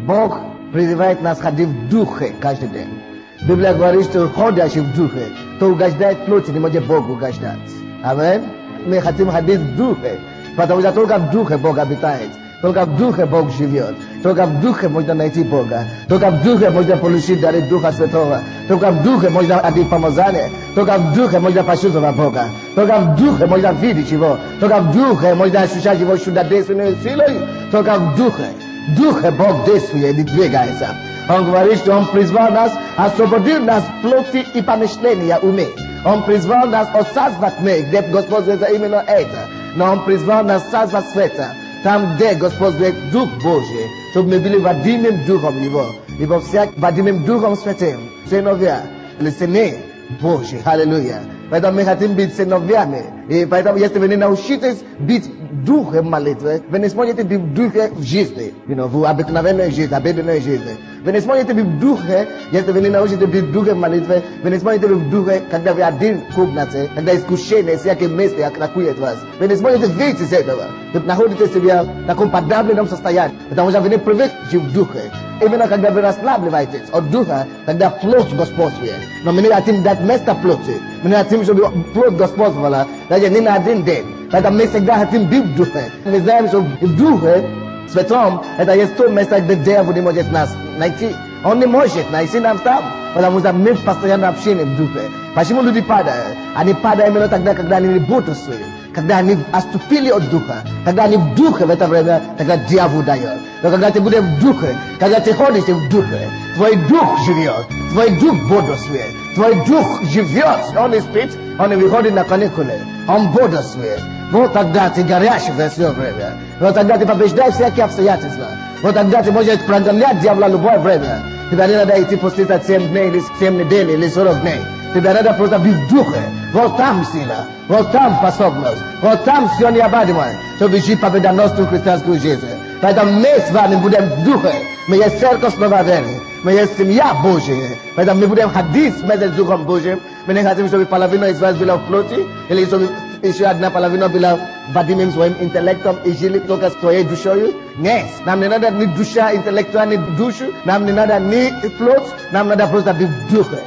Бог призывает нас ходить в духе каждый день. Библия говорит, что ходящий в духе, то угождает плоти, не может Бог угождать. Аминь. Мы хотим ходить в духе, потому что только в духе Бог обитает. Только в духе Бог живет. Только в духе можно найти Бога. Только в духе можно получить дары Духа Святого. Только в духе можно одеть помазание. Только в духе можно почувствовать Бога. Только в духе можно видеть Его. Только в духе можно ощущать Его чудодейственной силой. Только в духе Бог действует и двигается. Он говорит, что Он призвал нас, освободил нас плоти и помышления уме. Он призвал нас осознать тьмы, где Господь за именно это. Но Он призвал нас созвать света. Там, где Господь говорит Дух Божий, чтобы мы были водимым Духом Его. Ибо всяк водимым Духом Святым, сыновья, или сыны Божьи. Аллилуйя. Поэтому мы хотим быть сыновьями. И поэтому, если вы не научитесь быть духом молитвы, вы не сможете быть в духе в жизни. В обыкновенной жизни, обыденной жизни. Вы не сможете быть в духе, если вы не научитесь быть духом молитвы. Вы не сможете быть в духе, когда вы один в комнате, когда искушение всякие мысли атакует вас. Вы не сможете выйти из этого. Вы находите себя в таком подавленном состоянии, потому что вы не привыкли жить в духе. Именно когда вы расслабливаетесь от духа, тогда плоть господствует. Но мы не хотим дать место плоти. Мы не хотим, чтобы плоть господствовала, даже не на один день. Поэтому мы всегда хотим быть в духе. Мы знаем, что в духе святом, это есть то место, где дьявол не может нас найти. Он не может найти нас там, потому что мы постоянно общаемся в духе. Почему люди падают? Они падают именно тогда, когда они не бодрствуют. Когда они отступили от духа, когда они в духе в это время, тогда дьявол дает. Но когда ты будешь в духе, когда ты ходишь в духе, твой дух живет, твой дух бодрствует, твой дух живет, он не спит, он не выходит на каникулы, он бодрствует. Вот тогда ты горячий в все время. Вот тогда ты побеждаешь всякие обстоятельства. Вот тогда ты можешь прогонять дьявола в любое время. Тебе не надо идти поститься 7 дней, или 7 недель, или 40 дней. Тебе надо просто быть в духе. Вот там сила, вот там способность, вот там все необходимое, чтобы жить победоносную христианскую жизнь. Поэтому мы с вами будем в духе. Мы есть церковь новой веры. Мы есть семья Божья. Поэтому мы будем ходить вместе с Духом Божьим. Мы не хотим, чтобы половина из вас была в плоти, или чтобы еще одна половина была водимым своим интеллектом и жили только своей душою. Нет, нам не надо ни душа интеллектуальная, ни душу. Нам не надо ни плоть. Нам надо просто быть в духе.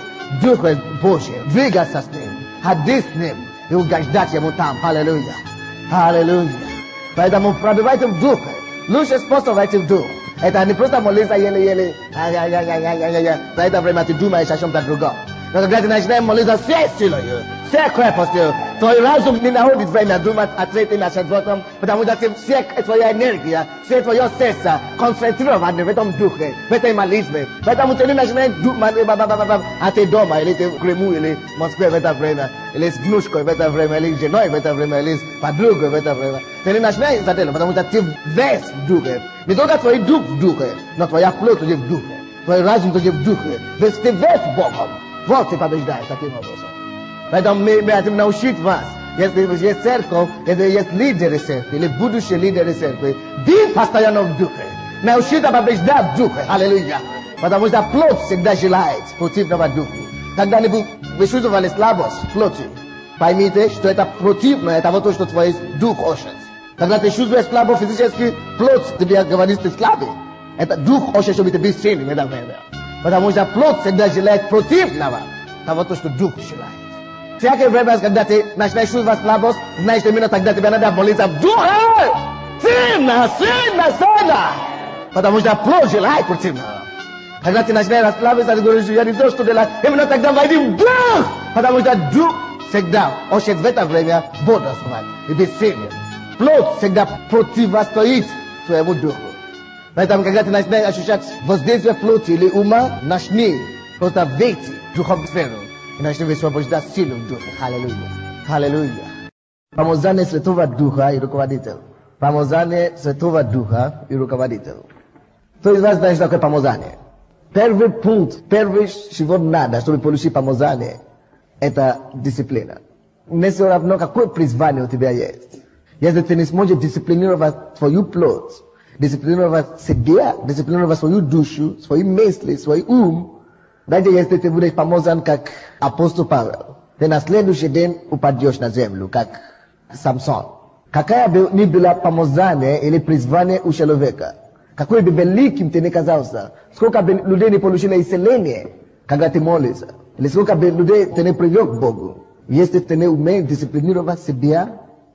Духе Божий. Двигаться с Ним. Ходить с Ним. И угождать Ему там. Аллилуйя. Аллилуйя. Поэтому пробивайте в духе. Лучший способ войти в дух. Это не просто молиться еле-еле. За это время ты думаешь о чем-то другом. Но когда ты начинаешь молиться всей силой, всей крепостью, твой разум не находит время думать о третьем, о четвертом, потому что вся твоя энергия, все твое сердце концентрировано в этом духе, в этой молитве. Поэтому ты не начинаешь думать, а ты дома, или ты в Крыму, или в Москве в это время, или с внучкой в это время, или с женой в это время, или с подругой в это время. Ты не начинаешь с этого, потому что ты весь в духе. Не только твой дух в духе, но твоя плоть тоже в духе. Твой разум тоже в духе. Ведь ты весь Богом. Вот ты побеждаешь таким образом. Поэтому мы хотим научить вас, если есть церковь, если есть лидеры церкви, или будущие лидеры церкви, быть постоянно в духе. Научить побеждать в духе. Аллилуйя. Потому что плоть всегда желает противного духа. Когда-нибудь вы чувствовали слабость в плоти, поймите, что это противно, это вот то, что твой дух хочет. Когда ты чувствуешь слабость физически, плоть тебе говорит, ты слабый. Это дух хочет, чтобы ты был сильным в это время. Потому что плоть всегда желает противного того, что дух желает. Всякое время, когда ты начинаешь чувствовать слабость, знаешь, что именно тогда тебе надо молиться в духе. Сильно, сильно, сильно. Потому что плоть желает противного. Когда ты начинаешь расслабиться, ты говоришь, я не знаю, что делать. Именно тогда войди в дух. Потому что дух всегда хочет в это время бодрствовать и быть сильным. Плоть всегда противостоит своему духу. Поэтому, когда ты начинаешь ощущать воздействие плоти или ума, начни просто выйти в духовную сферу и начни высвобождать силу в духе. Аллилуйя. Аллилуйя. Помазание Святого Духа и руководитель. Помазание Святого Духа и руководитель. Кто из вас знает, что такое помазание? Первый пункт, первый, чего надо, чтобы получить помазание, это дисциплина. Не все равно, какое призвание у тебя есть. Если ты не сможешь дисциплинировать твою плоть, дисциплинировать себя, дисциплинировать свою душу, свои мысли, свой ум, даже если ты будешь помазан как апостол Павел, ты на следующий день упадешь на землю, как Самсон. Какая бы ни была помазание или призвание у человека, Какой бы великим ты ни казался, сколько бы людей не получили исцеление, когда ты молишься, или сколько бы людей ты не привел к Богу, если ты не умеешь дисциплинировать себя,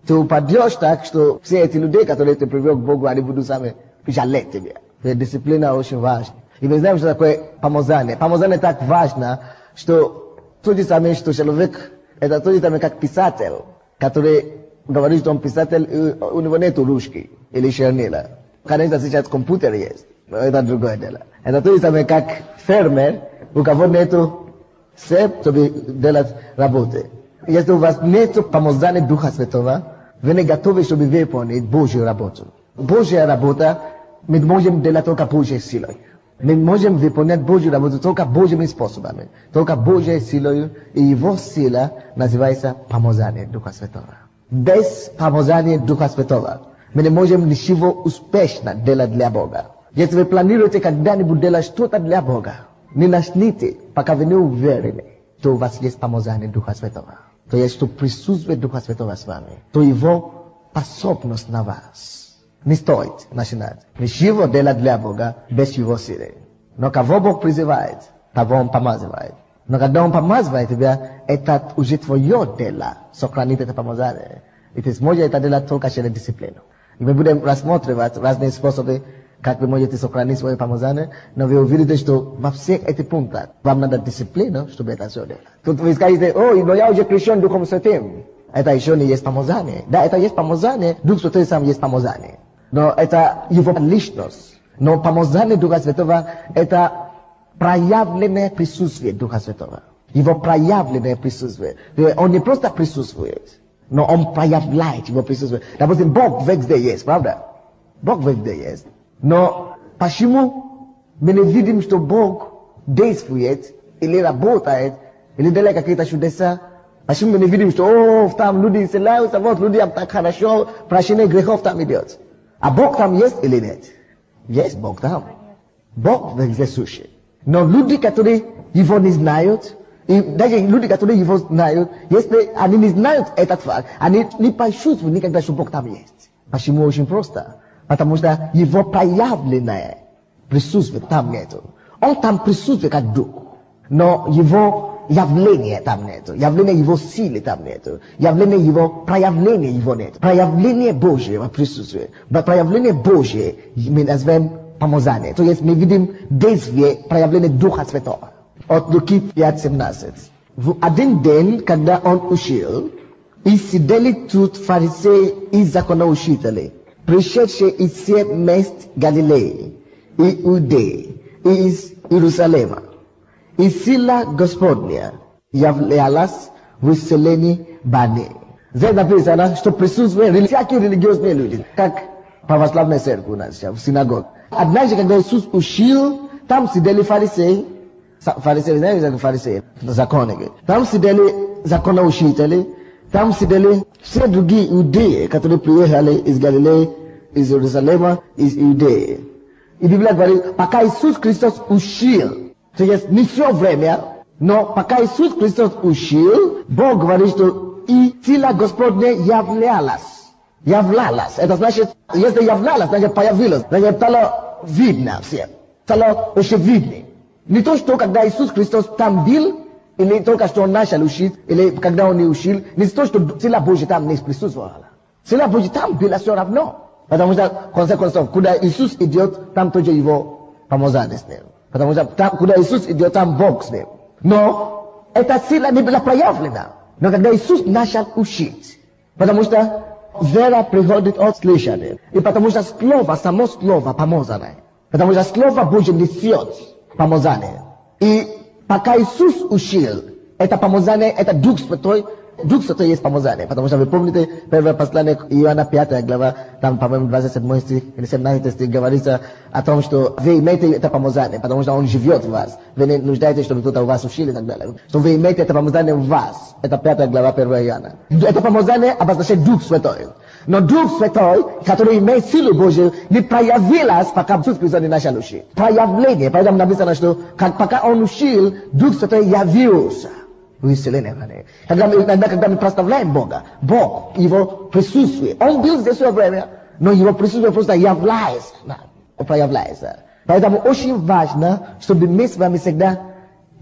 ты упадешь так, что все эти люди, которые ты привел к Богу, они будут сами жалеть тебя. Дисциплина очень важна. И мы знаем, что такое помазание. Помазание так важно, что то же самое, что человек, это то же самое, как писатель, который говорит, что он писатель, и у него нет ручки или чернила. Конечно, сейчас компьютер есть, но это другое дело. Это то же самое, как фермер, у кого нету сеп, чтобы делать работы. Если у вас нет помазания Духа Святого, вы не готовы, чтобы выполнить Божью работу. Божья работа мы можем делать только Божьей силой. Мы можем выполнять Божью работу только Божьими способами, только Божьей силой, и его сила называется помазание Духа Святого. Без помазания Духа Святого мы не можем ничего успешно делать для Бога. Если вы планируете когда-нибудь делать что-то для Бога, не начните, пока вы не уверены, что у вас есть помазание Духа Святого. То есть, что присутствие Духа Святого с вами, то его способность на вас. Не стоит начинать. Ничего делать для Бога без его силы. Но кого Бог призывает, того Он помазывает. Но когда Он помазывает тебя, это уже твое дело сохранить это помазание. И ты сможешь это делать только через дисциплину. И мы будем рассматривать разные способы, как вы можете сохранить свое помазание, но вы увидите, что во всех этих пунктах вам надо дисциплину, чтобы это все делать. Тут вы скажете, но я уже крещен Духом Святым. Это еще не есть помазание. Да, это есть помазание, Дух Святой сам есть помазание. Но это его личность. Но помазание Духа Святого – это проявленное присутствие Духа Святого. Его проявленное присутствие. Он не просто присутствует, но он проявляет его присутствие. Допустим, Бог везде есть, правда? Бог везде есть. Но почему мы не видим, что Бог действует, или работает, или делает какие-то чудеса? Почему мы не видим, что там люди исцеляются, вот люди так хорошо, прощение грехов там идет? А Бог там есть или нет? Есть Бог там. Бог везде сущий. Но люди, которые его не знают, и даже люди, которые его знают, если они не знают этот факт, они не почувствуют никогда, что Бог там есть. Почему? Очень просто. Потому что его проявленное присутствие там нету. Он там присутствует как Дух, но его явление там нету, явление его силы там нету, явление его, проявление его нет. Проявление Божьего присутствия, проявление Божье мы называем помазание. То есть мы видим действие, проявление Духа Святого. От Луки 5:17. В один день, когда он учил, и сидели тут фарисеи и законоучители, пришедшие из всех мест Галилеи, и Иудеи, и из Иерусалима. И сила Господня являлась в исцелении больных. Здесь написано, что присутствуют всякие религиозные люди, как православная церковь у нас сейчас, в синагоге. Однажды, когда Иисус учил, там сидели фарисеи, знаете, фарисеи, законники. Там сидели законоучители, там сидели все другие иудеи, которые приехали из Галилеи, из Иерусалима, из Иудеи. И Библия говорит, пока Иисус Христос учил, то есть не все время, но пока Иисус Христос учил, Бог говорит, что и сила Господня являлась. Являлась. Это значит, если являлась, значит появилась, значит стало видно всем. Стало очевидно. Не то, что когда Иисус Христос там был, или только что Он начал учить, или когда Он не учил, не то, что сила Божья там не присутствовала. Сила Божья там была все равно. Потому что, в конце концов, куда Иисус идет, там тоже его помазание с ним. Потому что там, куда Иисус идет, там Бог с ним. Но эта сила не была проявлена. Но когда Иисус начал учить, потому что вера приходит от слышания. И потому что слово, само слово помазанное. Потому что слово Божье несет помазание. И пока Иисус учил, это помазание, это Дух Святой. Дух Святой есть помазание. Потому что вы помните, первое послание Иоанна 5 глава, там, по-моему, 27 стих или 17 стих говорится о том, что вы имеете это помазание, потому что Он живет в вас. Вы не нуждаетесь, чтобы кто-то у вас учил и так далее. Что вы имеете это помазание в вас. Это 5 глава 1 Иоанна. Это помазание обозначает Дух Святой. Но Дух Святой, который имеет силу Божию, не проявилась, пока Иисус Христос не начал учить. Проявление. Поэтому написано, что пока Он учил, Дух Святой явился. Исцеление. Когда мы прославляем Бога, Бог, Его присутствие, Он был здесь все время, но Его присутствие просто является. проявляется. Поэтому очень важно, чтобы мы с вами всегда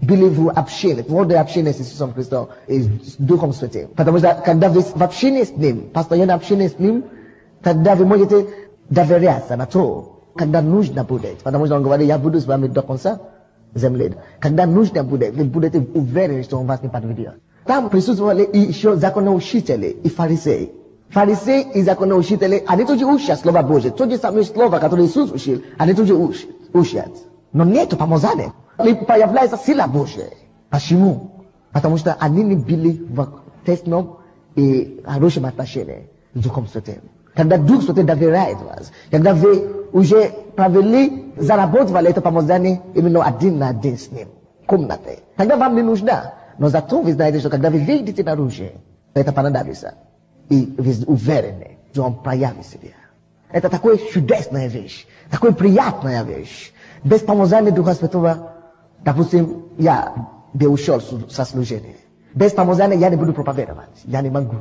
были в общении, твердое общение с Иисусом Христом и с Духом Святым. Потому что когда вы в общении с Ним, постоянное общение с Ним, тогда вы можете доверяться на то, когда нужно будет. Потому что Он говорит, я буду с вами до конца земли. Когда нужно будет, вы будете уверены, что Он вас не подведет. Там присутствовали и еще законоучители и фарисеи. Фарисеи и законоучители, они тоже учат Слово Божие. То же самое слово, которое Иисус учил, они тоже учат. Но нету помазания. Не появляется сила Божия. Почему? Потому что они не были в тесном и хорошем отношении с Духом Святым. Когда Дух Святой доверяет вас, когда вы уже провели, заработали это помазание именно один на один с Ним, в комнате, тогда вам не нужно. Но зато вы знаете, что когда вы выйдете наружу, это понадобится. И вы уверены, что Он проявит себя. Это такая чудесная вещь, такая приятная вещь. Без помазания Духа Святого, допустим, я бы ушел со служения. Без помазания я не буду проповедовать, я не могу.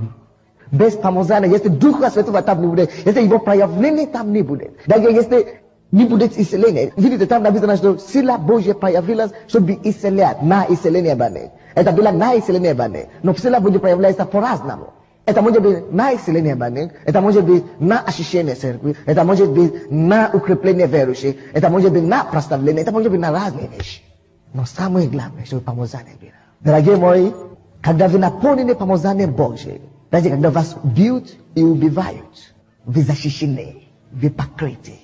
Без помазания, если Духа Святого там не будет, если Его проявление там не будет, даже если не будет исцеления. Видите, там написано, что сила Божья проявилась, чтобы исцелять, на исцеление бане. Это было на исцеление бане. Но сила Божья проявляется по-разному. Это может быть на исцеление бане, это может быть на очищение церкви, это может быть на укрепление верующих, это может быть на прославление, это может быть на разные вещи. Но самое главное, чтобы помазание было. Дорогие мои, когда вы наполнены помазанием Божьим, даже когда вас бьют и убивают, вы защищены, вы покрыты.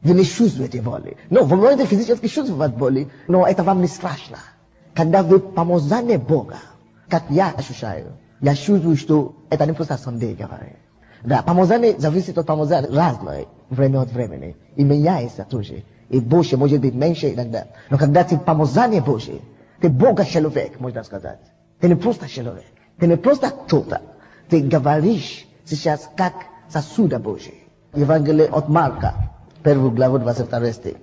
Вы не чувствуете боли. Но вы можете физически чувствовать боли, но это вам не страшно. Когда вы помазание Бога, как я ощущаю, я чувствую, что это не просто Sunday говорит. Да, помазание зависит от помазания разное, время от времени. И меняется тоже. И больше, может быть, меньше иногда. Но когда ты помазание Божье, ты Бога человек, можно сказать. Ты не просто человек. Ты не просто кто-то. Ты говоришь сейчас как сосуда Божий. Евангелие от Марка, 1 главу, 22 стих.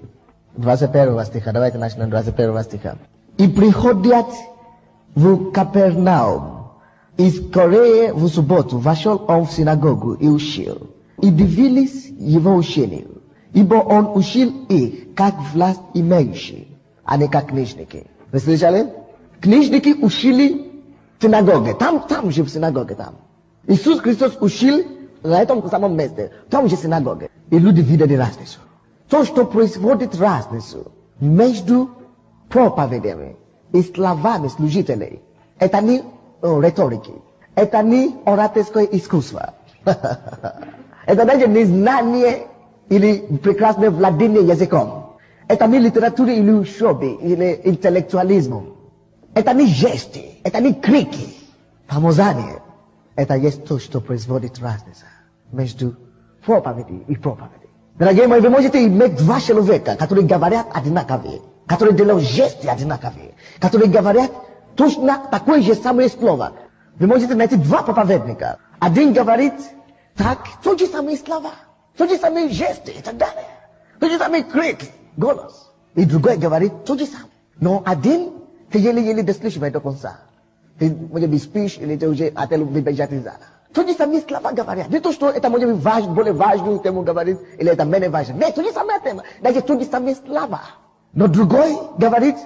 21 стиха, давайте начнем 21 стиха. И приходят в Капернаум. И скорее в субботу вошел он в синагогу и учил. И дивились его учению, ибо он учил их, как власть имеющий, а не как книжники. Вы слышали? Книжники учили в синагоге. Там же в синагоге там. Иисус Христос учил на этом самом месте. Там же синагоге. И люди видели разницу. То, что происходит разницу между проповедями и словами служителей, это не риторики. Это не ораторское искусство. Это даже не знание или прекрасное владение языком. Это не литература или учебы, или интеллектуализм. Это не жесты, это не крики. Помазание. Это есть то, что производит разницу между проповедью и проповедью. Дорогие мои, вы можете иметь два человека, которые говорят одинаковые, которые делают жесты одинаковые, которые говорят точно такое же самое слово. Вы можете найти два проповедника. Один говорит так, то же самые слова, то же самые жесты и так далее. То же самые крики, голос. И другой говорит то же самое. Но один, ты еле-еле дослушиваешь до конца. Ты, может быть, спишь, или ты уже отель выбежать. То же самые слова говорят. Не то, что это может быть важно, более важную тему говорит, или это менее важно. Нет, то же самая тема. Даже то же самые слова. Но другой говорит,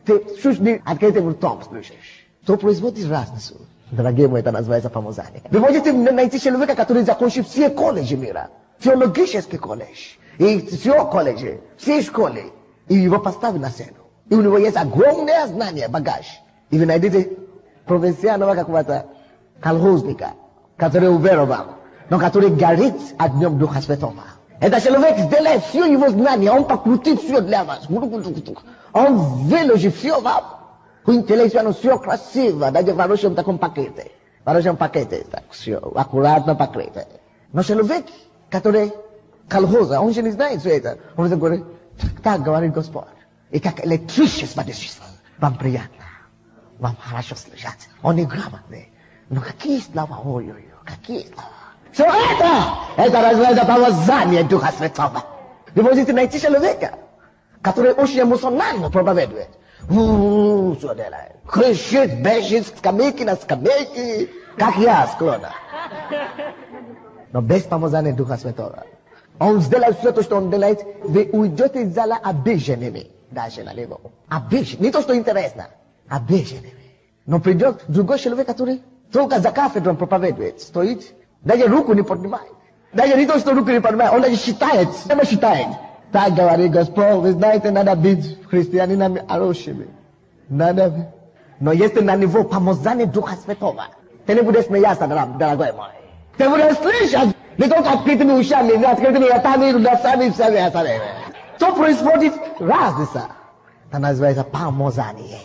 ты чуть не открытым ртом слушаешь. То производит разницу. Дорогие мои, это называется помазание. Вы можете найти человека, который закончил все колледжи мира. Теологический колледж. И все колледжи, все школы. И его поставили на сцену. И у него есть огромное знание, багаж. И вы найдете провинциального какого-то колхозника, который уверовал, но который горит огнем Духа Святого. Это человек сделает все его знания, он покрутит все для вас. Он выложит все вам. Интеллектуально все красиво, даже в хорошем таком пакете. В хорошем пакете, так все, аккуратно пакете. Но человек, который колхоза, он же не знает все это. Он говорит, так говорит Господь. И как электричество действительно. Вам приятно. Вам хорошо слышать. Он не грамотный. Но какие слова, ой-ой-ой, какие слова. Все это называется помазание Духа Святого. Вы можете найти человека, который очень эмоционально проповедует. Все делает. Кричит, бежит, скамейки на скамейки, как я, склона. Но без помазания Духа Святого. On сделает все то, что он делает, вы уйдете из зала обиженными. Даже на него. Обиженными. Не то, что интересно. Обиженными. Но придет другой человек, который только за кафедром проповедует. Стоит. Даже руку не поднимает. Даже не то, что руку не поднимает. Он даже считает. Прямо считает. Так говорит Господь. Вы знаете, надо быть христианинами хорошими. Надо. Но если на него помазания Духа Святого, ты не будешь смеяться, дорогой мой. Ты будешь слышать. Не только открытыми ушами, не открытыми ртами, носами, всеми. Что происходит? Разница. Это называется помазание.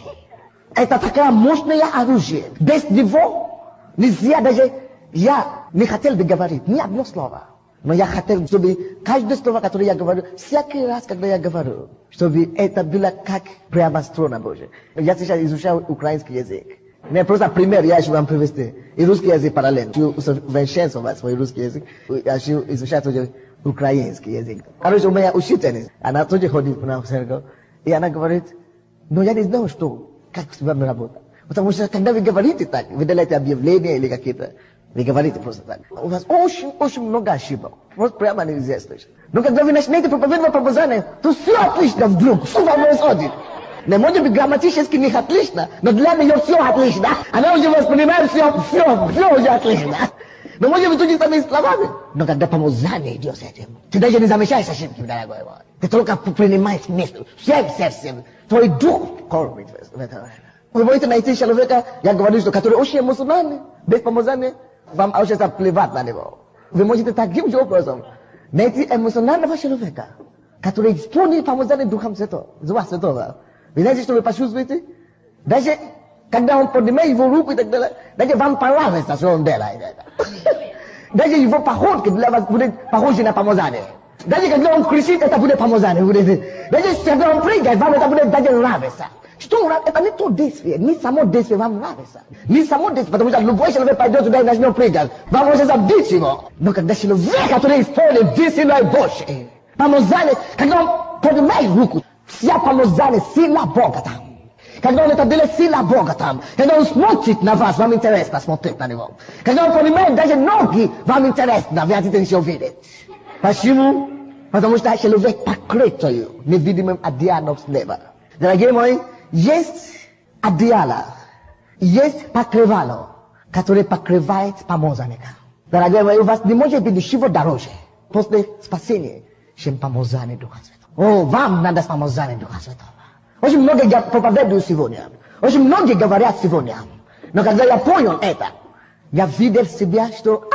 Это такое мощное оружие. Без него нельзя даже... Я не хотел бы говорить ни одно слово. Но я хотел, чтобы каждое слово, которое я говорю, всякий раз, когда я говорю, чтобы это было как прямо с трона Божия. Я сейчас изучаю украинский язык. Не просто пример, я хочу вам привести. И русский язык параллельно. Усовершенствовать свой русский язык. Я хочу изучать тоже украинский язык. Короче, у меня учительница. Она тоже ходит на церковь. И она говорит, но я не знаю, что, как с вами работать. Потому что когда вы говорите так, вы делаете объявления или какие-то, вы говорите просто так. У вас очень много ошибок. Вот прямо нельзя слышать. Но когда вы начинаете проповедовать помазание, то все отлично вдруг. Что вам происходит? Не может быть грамматически не отлично, но для нее все отлично. Она уже воспринимает все уже отлично. Но может быть, тоже самыми словами. Но когда помазание идет с этим, ты даже не замечаешь ошибки, дорогой мой. Ты только принимаешь место. Всем. Твой дух кормит в это время. Вы можете найти человека, я говорю, что который очень эмоциональный, без помазания, вам очень плевать на него. Вы можете таким же образом найти эмоционального человека, который исполнит помазание Духом Святого. Вы знаете, что вы почувствуете? Даже когда он поднимает его руку и так далее, даже вам понравится, что он делает это. Даже его походка для вас будет похожа на помазание. Даже когда он кричит, это будет помазание. Даже когда он прыгает, вам это будет даже нравиться. Что это не то действие, не само действие вам нравится. Не само действие, потому что любой человек пойдет туда и начнет прыгать. Вам может забить его. Но когда человек, который исполнит действие Божье, помазание, когда он поднимает руку, вся помазание, сила Бога там. Когда он это делает, сила Бога там. Когда он смотрит на вас, вам интересно смотреть на него. Когда он поднимает даже ноги, вам интересно, вы хотите еще увидеть. Почему? Потому что человек покрытый невидимым одеялом с неба. Дорогие мои, есть одеяло, есть покрывало, которое покрывает помазанника. Дорогие мои, у вас не может быть ничего дороже после спасения, чем помазание Духа Святого. О, вам надо помазание Духа Святого. Очень многие проповедуют сегодня. Очень многие говорят сегодня. Но когда я понял это, я видел себя, что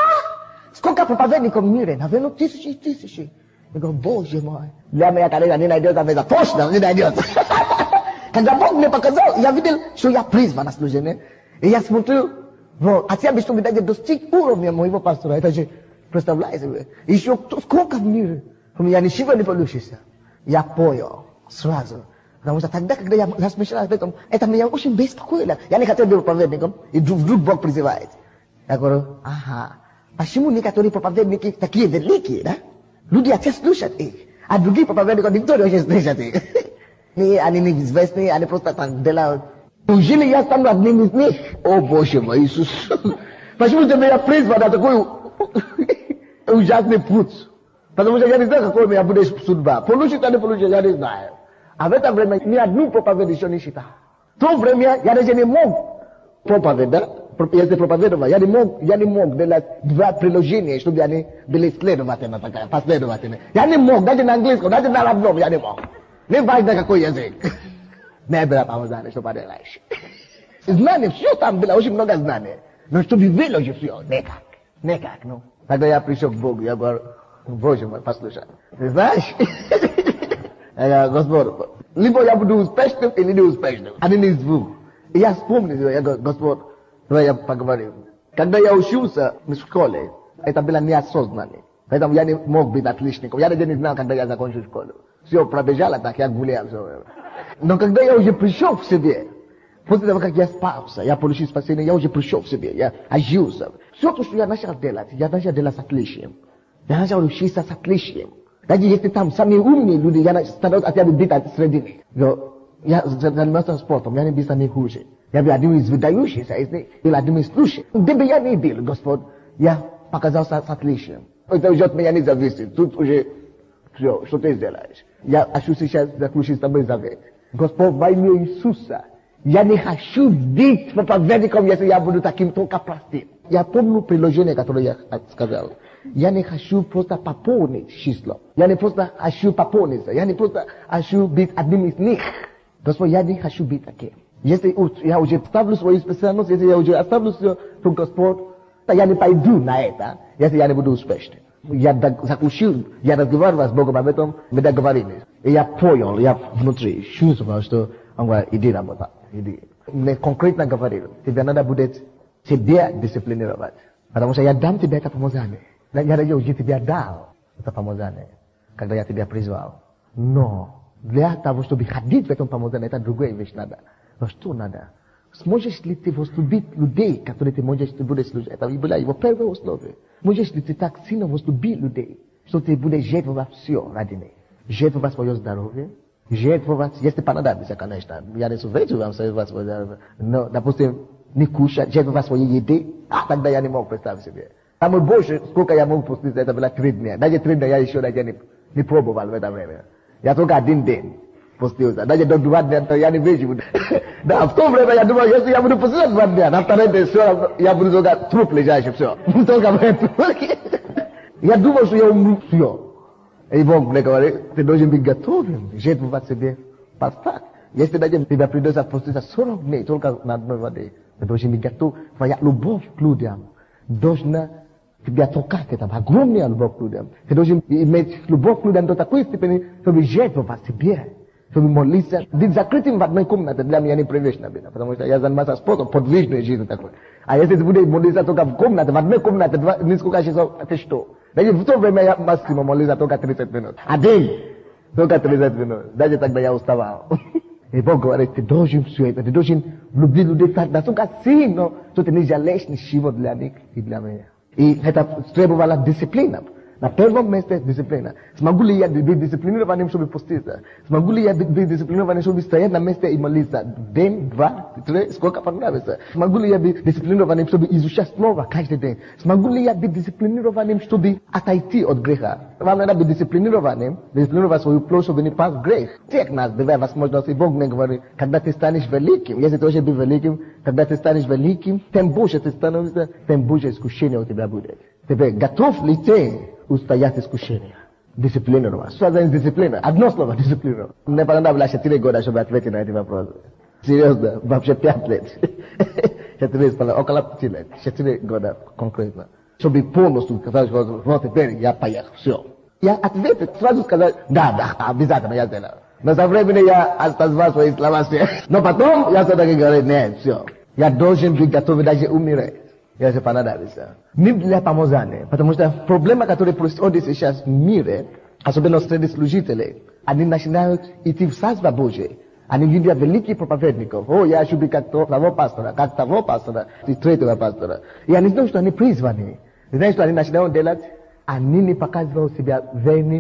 сколько проповедников в мире, наверное, тысячи. Я говорю, Боже мой, для меня коллега не найдет, а точно не найдет. Когда Бог мне показал, я видел, что я призван на служение. И я смотрю, хотя бы, чтобы даже достиг уровня моего пастора. Это же, представляете вы, еще сколько в мире. У меня ничего не получится. Я понял сразу. Потому что тогда, когда я размышлял об этом, это меня очень беспокоило. Я не хотел быть проповедником, и вдруг Бог призывает. Я говорю, почему некоторые проповедники такие великие, да? Люди хотят слушать их, а другие проповедники никто не хочет слушать их. Они неизвестные, они просто так делают. Неужели я стану одним из них? О, Боже мой, Иисус. Почему ты меня призвал на такой ужасный путь? Потому что я не знаю, какой у меня будет судьба. Получит, а не получит, я не знаю. А в это время ни одну проповедь еще не считал. В то время я даже не мог проповедовать, если проповедовал, я не мог делать два приложения, чтобы они были последовательны. Я не мог, даже на английском, даже на родном, я не мог. Не важно какой язык. Не было помазания, что поделаешь. Знания, все там было, очень много знаний. Но чтобы выложить все, никак, ну. Тогда я пришел к Богу, я говорю, Боже мой, послушай, ты знаешь? Я говорю, Господь, либо я буду успешным или неуспешным. Один из двух. И я вспомнил, я говорю, Господь, давай я поговорим. Когда я учился в школе, это было неосознанно. Поэтому я не мог быть отличником. Я даже не знал, когда я закончил школу. Все пробежало так, я гулял все время. Но когда я уже пришел в себе, после того, как я спался, я получил спасение, я уже пришел в себе, я ожился. Все то, что я начал делать с отличием. Я начал учиться с отличием. Даже если там самые умные люди, я стараюсь хотя бы быть среди них. Я занимался спортом, я не был самый хуже. Я был один из выдающихся из них, был один из лучших. Где бы я ни был, Господь, я показался с отличием. Это уже от меня не зависит. Тут уже все, что ты сделаешь. Я хочу сейчас заключить с тобой завет. Господь, во имя Иисуса, я не хочу быть проповедником, если я буду таким только простым. Я помню приложение, которое я сказал. Я не хочу просто пополнить число. Я не просто хочу пополниться. Я не просто хочу быть одним из них. Господь, я не хочу быть таким. Если я уже ставлю свою специальность, если я уже оставлю все, то Господь, я не пойду на это, если я не буду успешным. Я заключил, я разговаривал с Богом об этом, мы договорились. И я понял, я внутри чувствовал, что он говорит, иди работать, иди. Мне конкретно говорил, тебе надо будет себя дисциплинировать. Потому что я дам тебе это помазание. Я уже тебе дал это помазание, когда я тебя призвал. Но для того, чтобы ходить в этом помазании, это другая вещь надо. Но что надо? Сможешь ли ты возлюбить людей, которые ты будешь служить? Это была его первая основа. Можешь ли ты так сильно возлюбить людей, что ты будешь жертвовать все ради них? Жертвовать свое здоровье, жертвовать, если понадобится, конечно. Я не советую вам жертвовать свое здоровье. Но, допустим, не кушать, жертвовать своей еды. Тогда я не мог представить себе. Самое больше, сколько я мог поститься, это было 3 дня. Даже 3 дня я еще не пробовал в это время. Я только 1 день постился. Даже до 2 дня я не вижу. Да, в то время я думал, если я буду поститься 2 дня, на второй день все, я буду только труп лежащий, все. Только в этом. Я думал, что я умру, все. И Бог мне говорит, ты должен быть готовым, жертвовать себе постать. Если даже тебя придется поститься 40 дней, только на одной воде, ты должен быть готов. Твоя любовь к людям должна тебя толкать, это огромная любовь к людям. Ты должен иметь любовь к людям до такой степени, чтобы жертвовать себе. Чтобы молиться. Быть закрытым в одной комнате для меня непривычно было. Потому что я занимался спортом, подвижной жизнью такой. А если ты будешь молиться только в комнате, в одной комнате, несколько часов, это что? Даже в то время я максимум молился только 30 минут. Один. Только 30 минут. Даже тогда я уставал. И Бог говорит, ты должен все это, ты должен любить людей так, настолько сильно, что ты не жалеешь ни чего для них и для меня. И это требовало дисциплина. На первом месте дисциплина. Смогу ли я быть дисциплинированным, чтобы поститься? Смогу ли я быть дисциплинированным, чтобы стоять на месте и молиться? День, 2, 3, сколько понравится. Смогу ли я быть дисциплинированным, чтобы изучать слово каждый день? Смогу ли я быть дисциплинированным, чтобы отойти от греха? Вам надо быть дисциплинированным, дисциплинировать свою плоть, чтобы не пасть в грех. Тех нас давай возможность, и Бог мне говорит, когда ты станешь великим, если ты хочешь быть великим, когда ты станешь великим, тем больше ты становишься, тем больше искушение у тебя будет. Теперь, готов ли ты устоять искушения? Дисциплинировать. Что значит дисциплина? Одно слово, дисциплина. Мне понадобилось 4 года, чтобы ответить на эти вопросы. Серьезно, вообще 5 лет. 4, около 5 лет. 4 года конкретно. Чтобы полностью сказать, вот теперь я поехал, все. Я ответил, сразу сказал, да, обязательно я сделаю. Но со временем я отозвал свои слова. Но потом я все-таки говорю, нет, все. Я должен быть готов даже умереть. Если понадобится. Не для помазания. Потому что проблема, которая происходит сейчас в мире, особенно среди служителей, они начинают идти в Царство Божие. Они видят великих проповедников. Я хочу быть как того пастора, и третьего пастора. И они знают, что они призваны. И знаете, что они начинают делать? Они не показывают себя верными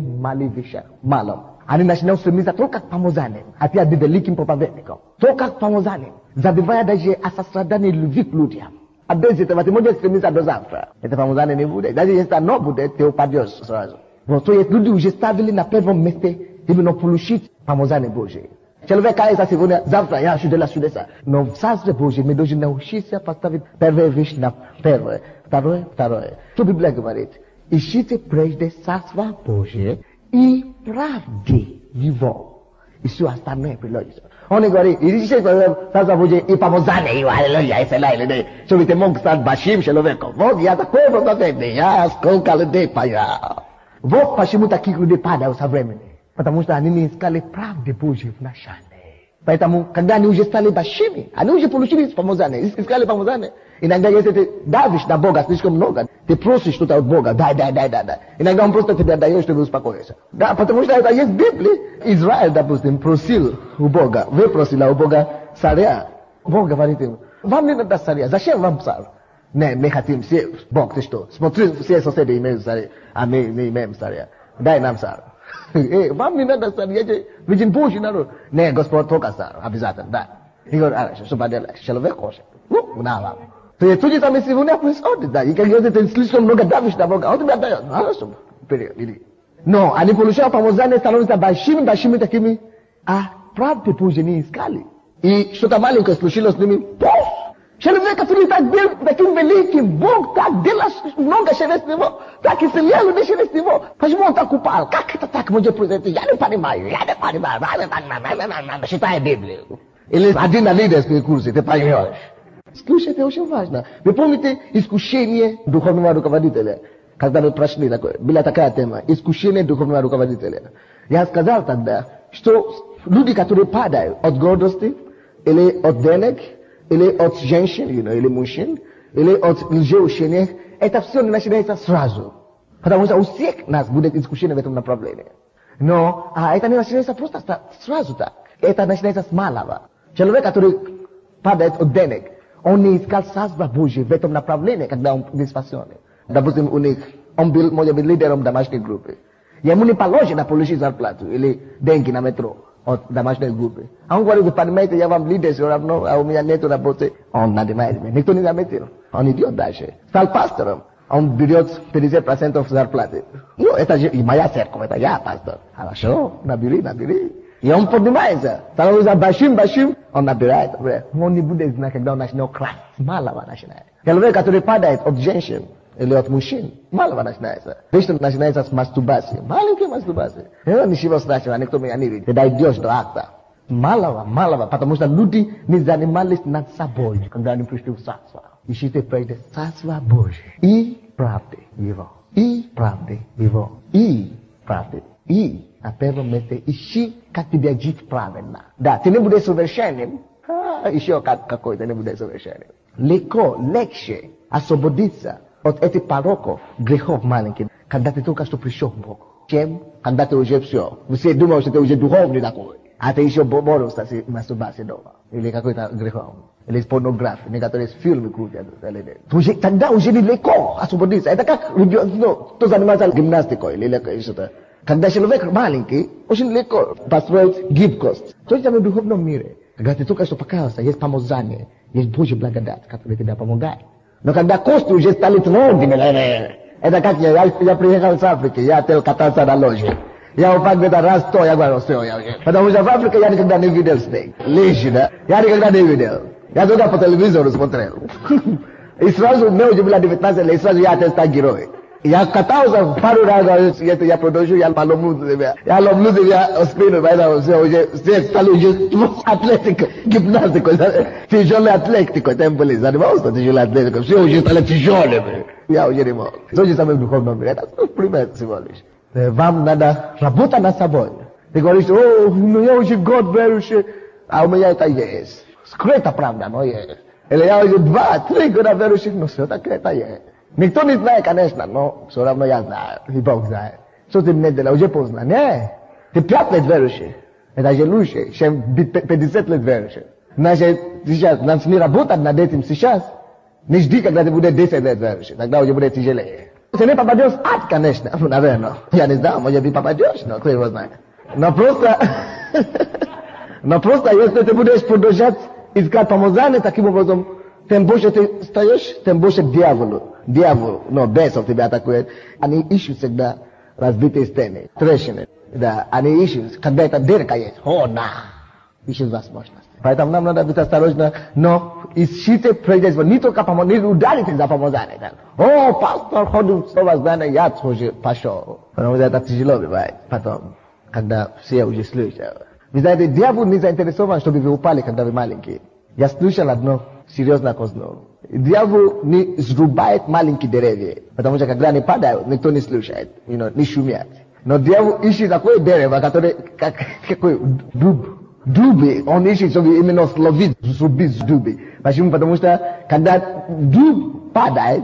малым. Они начинают стремиться только к помазанию. Опять быть великим проповедником. Только к помазанию. Забывая даже о сострадании любви к людям. А без этого ты можешь стремиться до завтра. Это помазание не будет. Даже если оно будет, ты упадешь сразу. Вот, то есть люди уже ставили на первом месте именно получить помазание Божие. Человек кается сегодня, завтра я чудеса, чудеса. Но в Царстве Божьем мы должны научиться поставить первая вещь на первое. Второе. Что Библия говорит? Ищите прежде Царство Божие и правды Его. И все остальное приложится. Он говорит, ищите Царство Божие и помазание Его. Аллилуйя, аллилуйя. Чтобы ты мог стать большим человеком. Вот я такой проповедник, я сколько людей потерял. Вот почему таких людей падают со времени. Потому что они не искали правды Божьей вначале. Поэтому, когда они уже стали большими, они уже получили помазание, искали помазание. Иногда, если ты давишь на Бога слишком много, ты просишь что-то от Бога, дай. Иногда Он просто тебе дает, чтобы успокоиться. Да, потому что это есть в Библии. Израиль, допустим, просил у Бога, выпросила у Бога царя. Бог говорит ему, вам не надо царя, зачем вам царь? Не, мы хотим все, Бог, ты что? Смотри, все соседи имеют царя, а мы не имеем царя. Дай нам царь. Вам не надо царь, я же виден Божий народ. Не, Господь только царь, обязательно, да. И говорит, что поделаешь, человек хочет. На вам. То есть тут там если вы не происходит, да, и как это слишком много давишь на Бога, а он тебя дает, но они получают помазание, становятся большими такими, а правды позже не искали. И что-то маленькое случилось с ними, человек, который так был таким великим, Бог так делал много через него, так исцелял людей через него. Почему он так упал? Как это так может произойти? Я не понимаю. Читай Библию. Или один на лидерские курсы, ты поймешь. Слушайте, очень важно. Вы помните искушение духовного руководителя? Когда мы прошли такое, была такая тема, искушение духовного руководителя. Я сказал тогда, что люди, которые падают от гордости, или от денег, или от женщин, или мужчин, или от лжеучения, это все не начинается сразу. Потому что у всех нас будет искушение в этом направлении. Но это не начинается просто сразу так. Это начинается с малого. Человек, который падает от денег, он не искал Царство Божие в этом направлении, когда он был спасен. Допустим, у них, он был, может быть, лидером домашней группы. Ему не положено получить зарплату или деньги на метро от домашней группы. А он говорит, понимаете, я вам лидер, все равно, а у меня нету работы. Он нанимает меня. Никто не заметил. Он идет дальше. Стал пастором. Он берет 50% от зарплаты. Ну, это же и моя церковь, это я пастор. Хорошо, набери. И он поднимается. Становится большим, он набирает. Он не будет знать, когда он начнет красть. Малого начинает. Человек, который падает от женщин или от мужчин, малого начинается. Лично начинается с мастурбации. Маленькая мастурбация. Ничего страшного, никто меня не видит. Ты дойдешь до акта. Малого, потому что люди не занимались над собой, когда они пришли в царство. Ищите прежде Царство Божие и правды Его. И правды Его. И правды. И на первом месте ищи, как тебе жить правильно. Да, ты не будешь совершенным. Еще какой-то не будешь совершенным. Легче освободиться от этих пороков, грехов маленьких, когда ты только что пришел к Богу. Чем? Когда ты уже все. Все думают, что ты уже духовный такой. А ты еще боролся с мастурбацией дома. Или какой-то грехом. Или с порнографией. Некоторые фильмы крутят. Тогда уже нелегко освободиться. Это как, кто занимается гимнастикой или что-то. Когда человек маленький, очень легко построить гибкость. То есть в духовном мире. Когда ты только что покаялся, есть помазание, есть Божья благодать, которая тебя помогает. Но когда кости уже стали твердыми, это как я приехал с Африки, я хотел кататься на ложе. Я упал где-то раз 100, я говорю, все, я уже. Потому что в Африке я никогда не видел снег. Лежи, да? Я никогда не видел. Я только по телевизору смотрел. И сразу, мне уже было 19 лет, и сразу я хотел стать героем. Я катался пару раз, я продолжу, я ломлю себя спину, поэтому все стали уже атлетикой, гимнастикой, тяжелой атлетикой, тем более, занимался тяжелой атлетикой, все уже стали тяжелыми. Я уже не мог. То же самое в духовном мире, это пример всего лишь. Вам надо работать над собой. Ты говоришь, я уже Год верующий, а у меня это есть. Скрыта правда, но есть. Или я уже 2-3 года верующий, но все-таки это есть. Никто не знает, конечно, но все равно я знаю, и Бог знает. Что ты мне делаешь, уже поздно. Не, ты 5 лет верующий. Это же лучше, чем 50 лет верующий. Значит, сейчас, нам не работать над этим сейчас. Не жди, когда ты будешь 10 лет верующий. Тогда уже будет тяжелее. Ты не попадешь в ад, конечно, наверное. Я не знаю, может быть попадешь, но кто его знает. Но просто, если ты будешь продолжать искать помазание таким образом, тем больше ты стоишь, тем больше дьявол, бесов тебя атакует. Они ищут всегда разбитые стены, трещины. Да, они ищут, когда эта дырка есть, ищут возможность. Поэтому нам надо быть осторожны, но ищите прежде всего, не только помазание, не ударите за помазание. Пастор ходит с помазанием, я тоже пошел. Потому что это тяжело бывает потом, когда все уже слышат. Вы знаете, дьявол не заинтересован, чтобы вы упали, когда вы маленькие. Я слышал одно серьезное козно. Дьявол не срубает маленькие деревья, потому что когда они падают, никто не слушает, не шумят. Но дьявол ищет такое дерево, которое, какой дубы, он ищет, чтобы именно срубить дубы. Почему? Потому что когда дуб падает,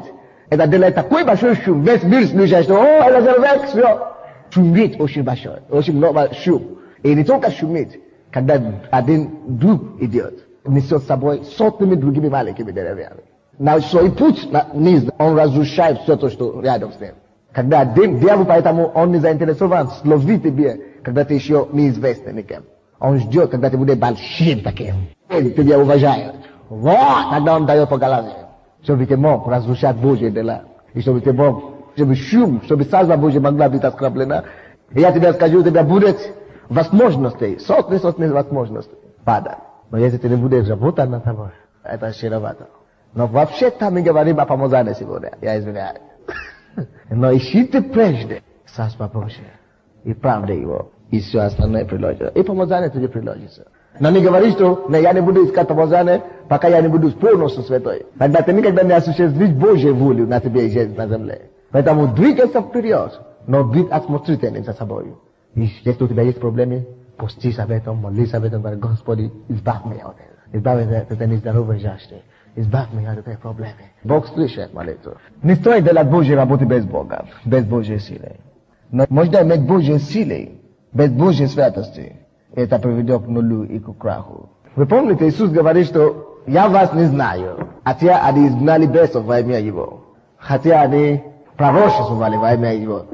это делает такой большой шум, весь мир слушает, что это человек, все. Шумит очень большой, очень много шум. И не только шумит, когда один дуб идет, несет с собой сотнями другими маленькими деревьями. На свой путь вниз, он разрушает все то, что рядом с ним. Когда дьявол, поэтому он не заинтересован словить тебе, когда ты еще неизвестен никем. Он ждет, когда ты будешь большим таким. Тебя уважают. Вот, тогда он дает по голове. чтобы ты мог разрушать Божье дела. И чтобы ты мог, чтобы шум, чтобы Царство Божье могла быть оскорблена. И я тебе скажу, у тебя будет возможности, сотни возможностей падать. Но если ты не будешь работать над тобой, это щеровато. Но вообще-то мы говорим о помазании сегодня. Я извиняюсь. Но ищите прежде Царство Божье и правда его, и все остальное приложится. И помазание тебе приложится. Но не говори, что я не буду искать помазание, пока я не буду полностью святой. Тогда ты никогда не осуществишь Божью волю на тебе жизнь на земле. Поэтому двигайся вперед, но будь осмотрительным за собой. И если у тебя есть проблемы, постись об этом, молись об этом, говори, Господи, избавь меня от этого. Избавь меня от этой нездоровой жажды. Избавь меня от этой проблемы. Бог слышит молитву. Не стоит делать Божьей работы без Бога, без Божьей силы. Но можно иметь Божьей силы без Божьей святости. Это приведет к нулю и к краху. Вы помните, Иисус говорит, что я вас не знаю, хотя они изгнали бесов во имя Его, хотя они пророчествовали во имя Его.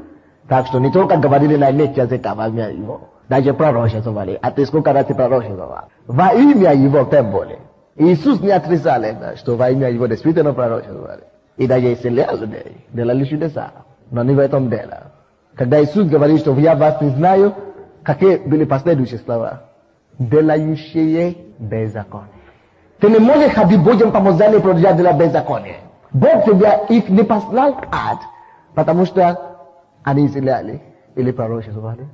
Так что не только говорили на иных языках во имя Его, даже пророчествовали. А ты сколько раз ты пророчествовал? Во имя Его тем более. Иисус не отрицал это, что во имя Его действительно пророчествовали. И даже исцелял людей, делали чудеса. Но не в этом дело. Когда Иисус говорит, что я вас не знаю, какие были последующие слова? Делающие беззаконие. Ты не можешь ходить Божьим помазанием и продолжать делать беззаконие. Бог тебя их не послал в ад, потому что они исцеляли или пророчествовали.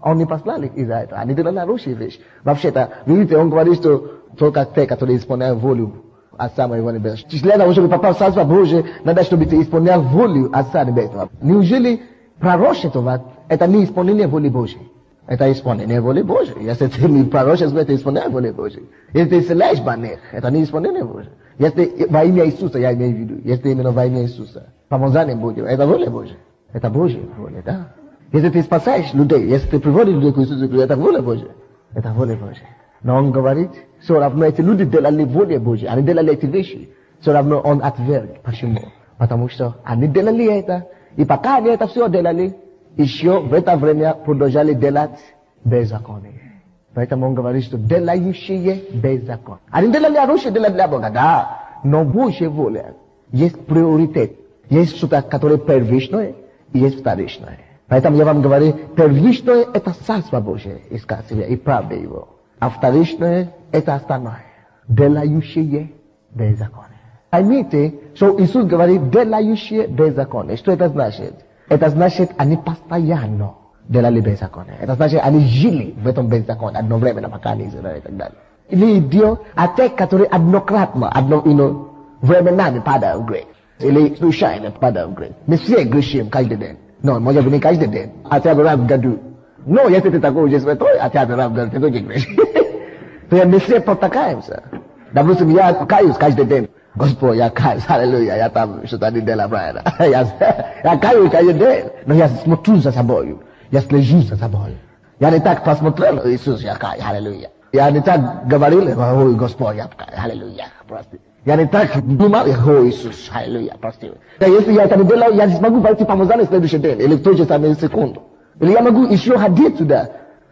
Он не послал их из-за этого. Они делали хорошие вещи. Вообще-то, видите, он говорит, что только те, которые исполняют волю Отца Моего Небесного. Для того, чтобы попасть в Царство Божие, надо, чтобы ты исполнял волю Отца Небесного. Неужели пророчествовать — это не исполнение воли Божьей? Это исполнение воли Божьей. Если ты не пророчествуешь, это исполнение воли Божьей. Если ты исцеляешь больных, это не исполнение Божьей. Если во имя Иисуса, я имею в виду, если именно во имя Иисуса, помазание Божье, это воля Божья. Это Божья воля, да? Если ты спасаешь людей, если ты приводишь людей к Иисусу, это воля Божья. Это воля Божья. Но он говорит, все равно эти люди делали волю Божью, они делали эти вещи. Все равно он отверг. Почему? Потому что они делали это, и пока они это все делали, еще в это время продолжали делать беззаконие. Поэтому он говорит, что делающие беззаконие. Они делали хорошее, делали для Бога, да. Но Божья воля есть приоритет. Есть что-то, которое первичное, и есть вторичное. Поэтому я вам говорю, первичное — это Царство Божие, искать себя и правда Его. А вторичное — это остальное. Делающие беззаконие. Поймите, что Иисус говорит, делающие беззаконие. Что это значит? Это значит, они постоянно делали беззаконие. Это значит, они жили в этом беззаконии одновременно, пока они изгнали и так далее. Или идет, а те, которые однократно, временами падают в грех. Или случайно падают в грех. Мы все грешим каждый день. Но, может быть, не каждый день. Хотя бы раз в году. Но, если ты такой уже святой, хотя бы раз в году, ты тоже грешишь. То мы все потакаемся. Допустим, я каюсь каждый день. Господь, я каюсь, аллилуйя, я там что-то не делал правильно. Я каюсь каждый день. Но я смотрю за собой. Я слежу за собой. Я не так посмотрел, Иисус, я каюсь, аллилуйя. Я не так говорил, ой, Господь, я каюсь, аллилуйя, прости. Я не так думал, о, Иисус, аллилуйя, прости. Если я это не делал, я не смогу пойти помазание в следующий день, или в ту же самую секунду. Или я могу еще ходить туда.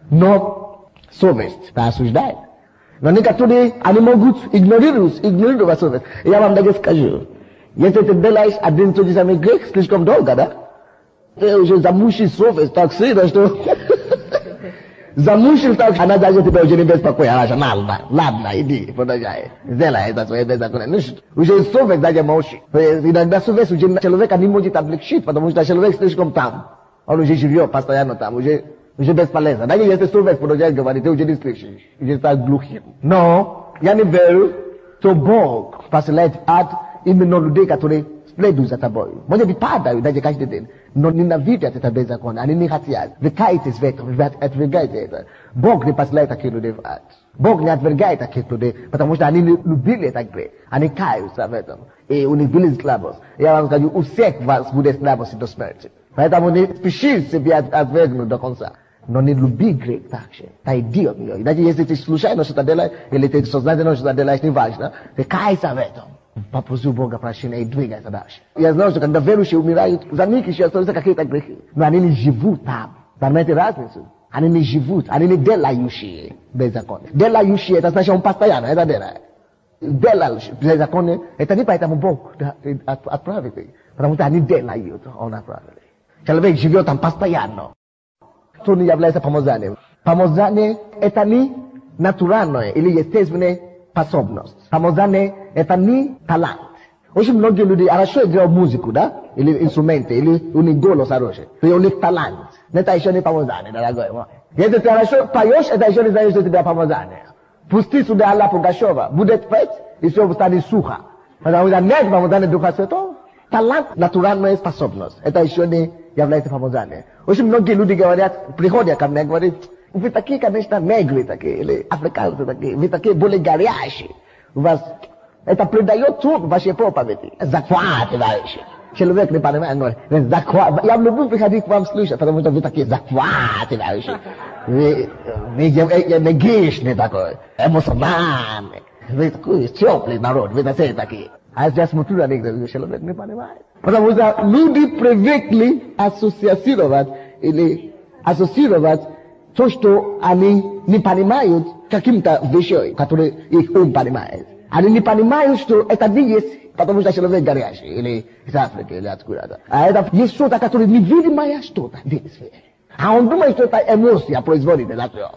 Но совесть осуждает. Но некоторые, они могут игнорировать совесть. Я вам даже скажу, если ты делаешь один и тот же самый грех слишком долго, да? Ты уже замучил совесть так сильно, что... Замучил так, она даже тебя уже не беспокоит. Ладно, иди, продолжай. Сделай это свое беззаконие. Уже совесть даже молчит. Иногда совесть уже человека не может облегчить, потому что человек слишком там. Он уже живет постоянно там, уже бесполезно. Даже если совесть продолжает говорить, ты уже не слышишь. Уже стал глухим. Но, я не верю, что Бог посылает в ад именно людей, которые следуют за тобой. Может быть, падают даже каждый день. Но ненавидят это беззаконие. Они не хотят. Вы каетесь в этом, вы отвергаете это. Бог не посылает таких людей в ад. Бог не отвергает таких людей, потому что они любили это грех. Они каются в этом. И у них были слабость. Я вам скажу, у всех вас будет слабость до смерти. Поэтому не спешите себя отвергнуть до конца. Но не люби грех так же. Это идиот. Даже если ты случайно что-то делаешь, или ты сознательно что-то делаешь, не важно, ты кайся в этом. Попроси Бога прощения и двигайся дальше. Я знаю, что когда верующие умирают, за них еще остаются какие-то грехи. Но они не живут там. Поймите разницу. Они не живут, они не делающие беззаконие. Делающие, это значит он постоянно, это делает. делал законы, это не поэтому Бог отправил, потому что они делают, он отправил. Человек живет там постоянно. Что не является помазанием? Помазание это не натуральная или естественная способность. Помазание это не талант. Очень многие люди хорошо играют музыку, да? Или инструменты, или у них голос хороший. И у них талант. Это еще не помазание, дорогой мой. Если ты хорошо поешь, это еще не значит, что у тебя помазание. Пусти сюда Алла Пугачева, будет петь, и все станет сухо. Потому что нет помазания Духа Святого. Талант, натуральная способность. Это еще не является помазанием. Очень многие люди говорят, приходят ко мне и говорят, вы такие, конечно, негры такие, или африканцы такие, вы такие более горячие. У вас это придает труд вашей проповеди. Захватывающие. Человек не понимает, говорит, я люблю приходить к вам слушать, потому что вы такие захватывающие. Вы энергичный такой, эмоциональный. Вы такой теплый народ, вы такие. А я смотрю на них, человек не понимает. Потому что люди привыкли ассоциировать то, что они не понимают каким-то вещам, которые их ум понимает. Они не понимают, что это не есть, потому что человек горячий, или из Африки, или откуда-то. А это есть что-то, которое невидимое что-то в действии. А он думает, что это эмоция производит это все.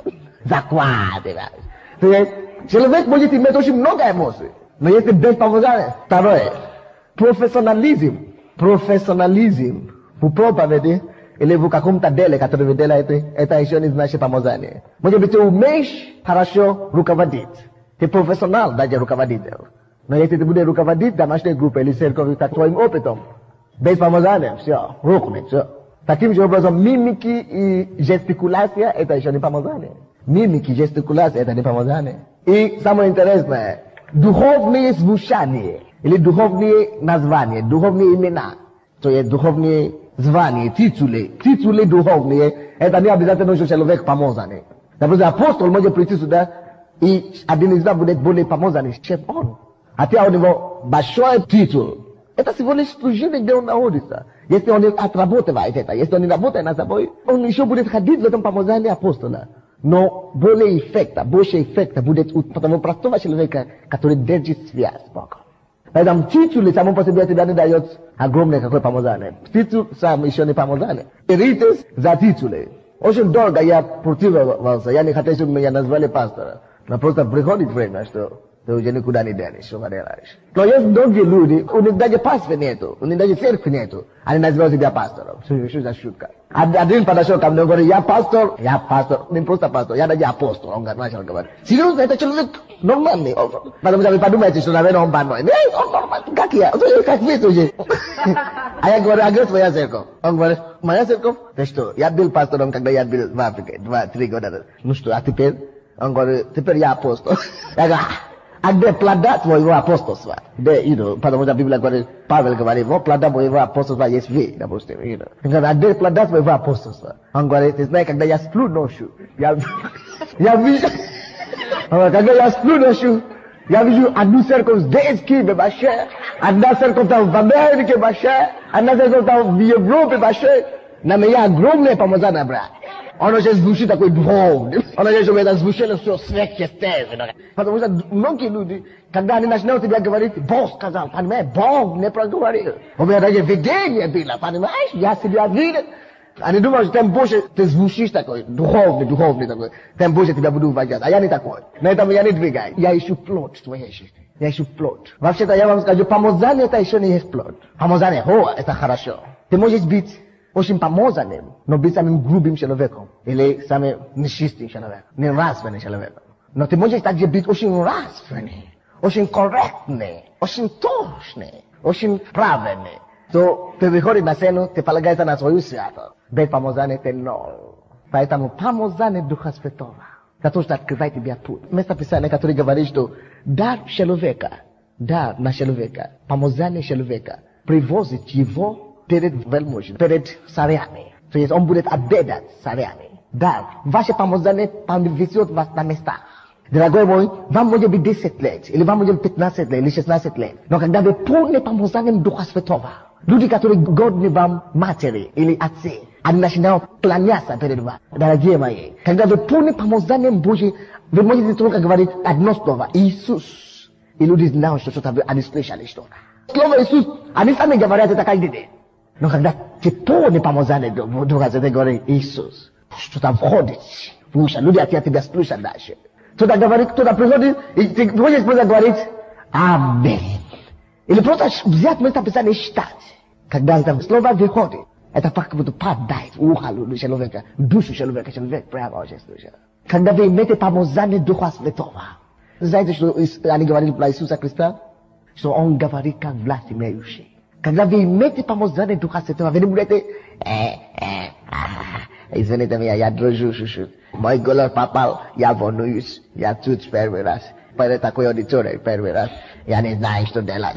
Захватывает. То есть человек может иметь очень много эмоций, но если без помазания. Второе. Профессионализм. Профессионализм в проповеди или в каком-то деле, который вы делаете, это еще не значит помазание. Может быть, ты умеешь хорошо руководить. Ты профессионал, даже руководитель. Но если ты будешь руководить домашней группой или церковью, так твоим опытом, без помазания, все, рухнет, все. Таким же образом, мимики и жестикуляция, это еще не помазание. Мимики, жестикуляция, это не помазание. И самое интересное, духовные звучания, или духовные названия, духовные имена, то есть духовные звания, титулы духовные, это не обязательно, что человек помазанный. Например, апостол может прийти сюда, и один из нас будет более помазанный, чем он. Хотя у него большой титул. Это всего лишь служение, где он находится. Если он отрабатывает это, если он не работает над собой, он еще будет ходить в этом помазании апостола. Но более эффекта, больше эффекта будет у того простого человека, который держит связь с Богом. Поэтому титул само по себе тебя не дает огромное какое помазание. Титул сам еще не помазание. Иритес за титулы. Очень долго я противился, я не хотел, чтобы меня назвали пастора. Но просто приходит время, что ты уже никуда не денешь, что делаешь. Но есть многие люди, у них даже паства нету, у них даже церкви нету, они называют себя пастором. Что за шутка? Один подошел ко мне и говорит, я пастор, не просто пастор, я даже апостол. Он начал говорить, серьезно, это человек нормальный. Потому что вы подумаете, что, наверное, он больной. Нет, он нормальный, как я, как вы тоже. А я говорю, а где твоя церковь? Он говорит, моя церковь? Ты что, я был пастором, когда я был в Африке, 2-3 года. Ну что, а теперь? Он говорит, теперь я апостол. Я говорю, а где плода твоего апостольства? Потому что Библия говорит, Павел говорит, вот плода моего апостольства есть вы, допустим. Он говорит, а где плода твоего апостольства? Он говорит, ты знаешь, когда я сплю ночью, я вижу, когда я сплю ночью, я вижу одну церковь здесь, в Баше, одна церковь там в Америке, Баше, одна церковь там в Европе, Баше. На меня огромное помазание, брат. Он уже звучит такой духовный. Он уже чтобы это звучало все сверхъестественно. Потому что многие люди, когда они начинают тебе говорить, Бог сказал, понимаешь, Бог не проговорил. У меня даже видение было, понимаешь, я себя видел. Они думают, что тем больше ты звучишь такой, духовный такой, тем больше тебя буду уважать. А я не такой. На этом я не двигаюсь. Я ищу плод в твоей жизни. Я ищу плод. Вообще-то я вам скажу, помазание это еще не есть плод. Помазание, это хорошо. Ты можешь быть очень помазанным, но быть самым грубым человеком. Или самым нечистым человеком. Ненравственным человеком. Но ты можешь также быть очень нравственный, очень корректный, очень точный, очень правильный. То ты выходишь на сцену, ты полагаешься на свою святость. Без помазания ты ноль. Поэтому помазание Духа Святого. За то, что открывает тебе путь. Место Писания, которое говорит, что дар на человека, помазание человека, привозит его перед вельможами, перед царями. То есть он будет обедать царями. Да, ваше помазание повезет вас на местах. Дорогой мой, вам может быть 10 лет, или вам может быть 15 лет, или 16 лет. Но когда вы полны помазанием Духа Святого, люди, которые годны вам матери или отцы, они начинают кланяться перед вами. Дорогие мои, когда вы полны помазанием Божьим, вы можете только говорить одно слово: Иисус. И люди знают, что что-то они слышали что-то. Слово Иисус, они сами говорят это каждый день. Но когда ты полный помазанный Духа Святого, говорит Иисус, что-то входит в уши, люди от тебя слышат дальше. Кто-то говорит, кто-то приходит, и ты можешь просто говорить Аминь. Или просто взять место Писания и читать. Когда это слово выходит, это как будто падает в ухо человека, в душу человека прямо слышит. Когда вы имеете помазание Духа Святого, знаете, что они говорили про Иисуса Христа? Что Он говорит как власть имеющий. Когда вы имеете помазание Духа Святого, вы не будете извините меня, я дрожу чуть-чуть. Мой голос попал, я волнуюсь, я тут первый раз. Перед такой аудиторией первый раз. Я не знаю, что делать.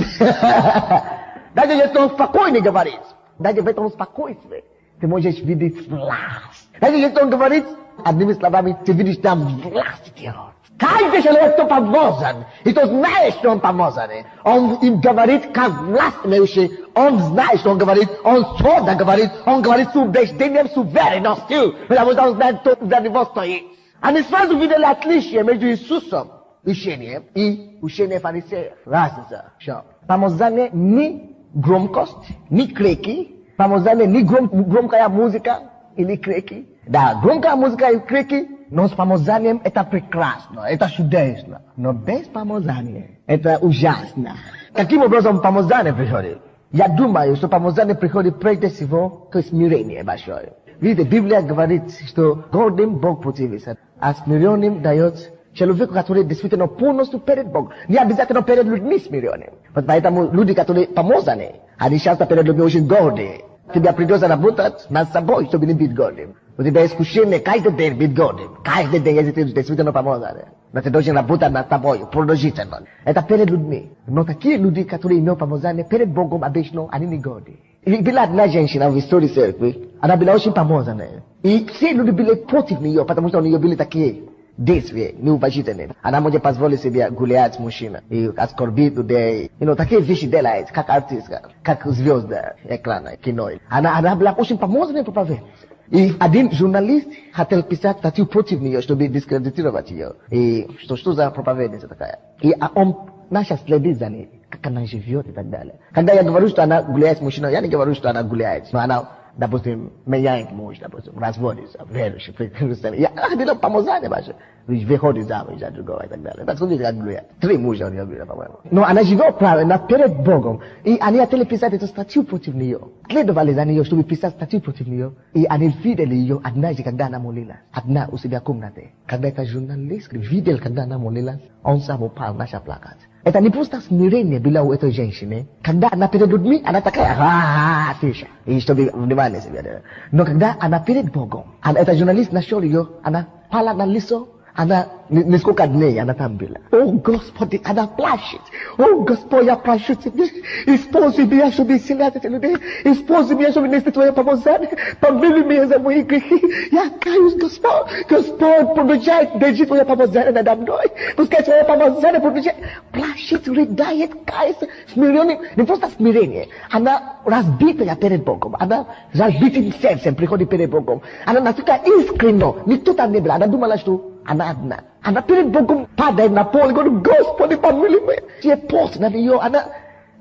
Даже если он спокойно говорит, даже в этом спокойствии, ты можешь видеть власть. Даже если он говорит, одними словами, ты видишь там власть делать. Каждый человек, кто помазан, и кто знает, что он помазан, он им говорит, как власть имеющий, он знает, что он говорит, он твердо говорит, он говорит с убеждением, с уверенностью, потому что он знает, кто за него стоит. Они сразу видели отличие между Иисусом, учением, и учением фарисеев. Разница. Помазание не громкость, не крики, помазание не громкая музыка или крики. Да, громкая музыка и крики, но с помазанием это прекрасно, это чудесно. Но без помазания это ужасно. Каким образом помазание приходит? Я думаю, что помазание приходит прежде всего к смирению большое. Видите, Библия говорит, что гордым Бог противится, а смиренным дает человеку, который действительно полностью перед Богом. Не обязательно перед людьми смиренным. Поэтому люди, которые помазаны, они часто перед людьми очень гордые. Тебе придется работать над собой, чтобы не быть гордым. У тебя искушение каждый день быть гордым. Каждый день, если ты действительно помазан. Но ты должен работать над собой, продолжительно. Это перед людьми. Но такие люди, которые имеют помазание, перед Богом обычно, они не гордые. И была одна женщина в истории церкви, она была очень помазанная. И все люди были против нее, потому что у нее были такие действия неуважительные. Она может позволить себе гулять с мужчиной и оскорбить людей. Такие вещи делает, как артистка, как звезда экрана, кино. Она была очень помазанная проповедница. И один журналист хотел писать статью против нее, чтобы дискредитировать ее. И что за проповедница такая? И он начал следить за ней, как она живет и так далее. Когда я говорю, что она гуляет с мужчиной, я не говорю, что она гуляет. Но она, допустим, меняет муж, допустим, разводится, верующий, христиан. Я ходила помазание, бачу. Выходит замуж за другого и так далее. Так смотрите, как гуляет. 3 мужа у нее было, по-моему. Но она живет правильно перед Богом. И они хотели писать эту статью против нее. Следовали за нее, чтобы писать статью против нее. И они видели ее однажды, когда она молилась. Одна у себя в комнате. Когда этот журналист видел, когда она молилась, он сам упал, начал плакать. Это не просто смирение было у этой женщины. Когда она перед людьми, она такая, тише. И чтобы внимание себе. Но когда она перед Богом, этот журналист нашел ее, она пала на лицо, она несколько дней она там была. О, Господи, она плачет. О, Господь, я прошу тебя, используй меня, чтобы исцелять этих людей. Используй меня, чтобы нести твое помазание. Помилуй меня за мои грехи. Я каюсь, Господь. Господь, продолжай держи твое помазание надо мной. Пускай твое помазание продолжает. Плачет, рыдает, кается. Смирение. Не просто смирение. Она разбитая перед Богом. Она разбитым сердцем приходит перед Богом. Она настолько искренне. Никто там не был. Она думала, что она одна. Она перед Богом падает на пол и говорит, Господи, помилуй меня. Все пост на нее, она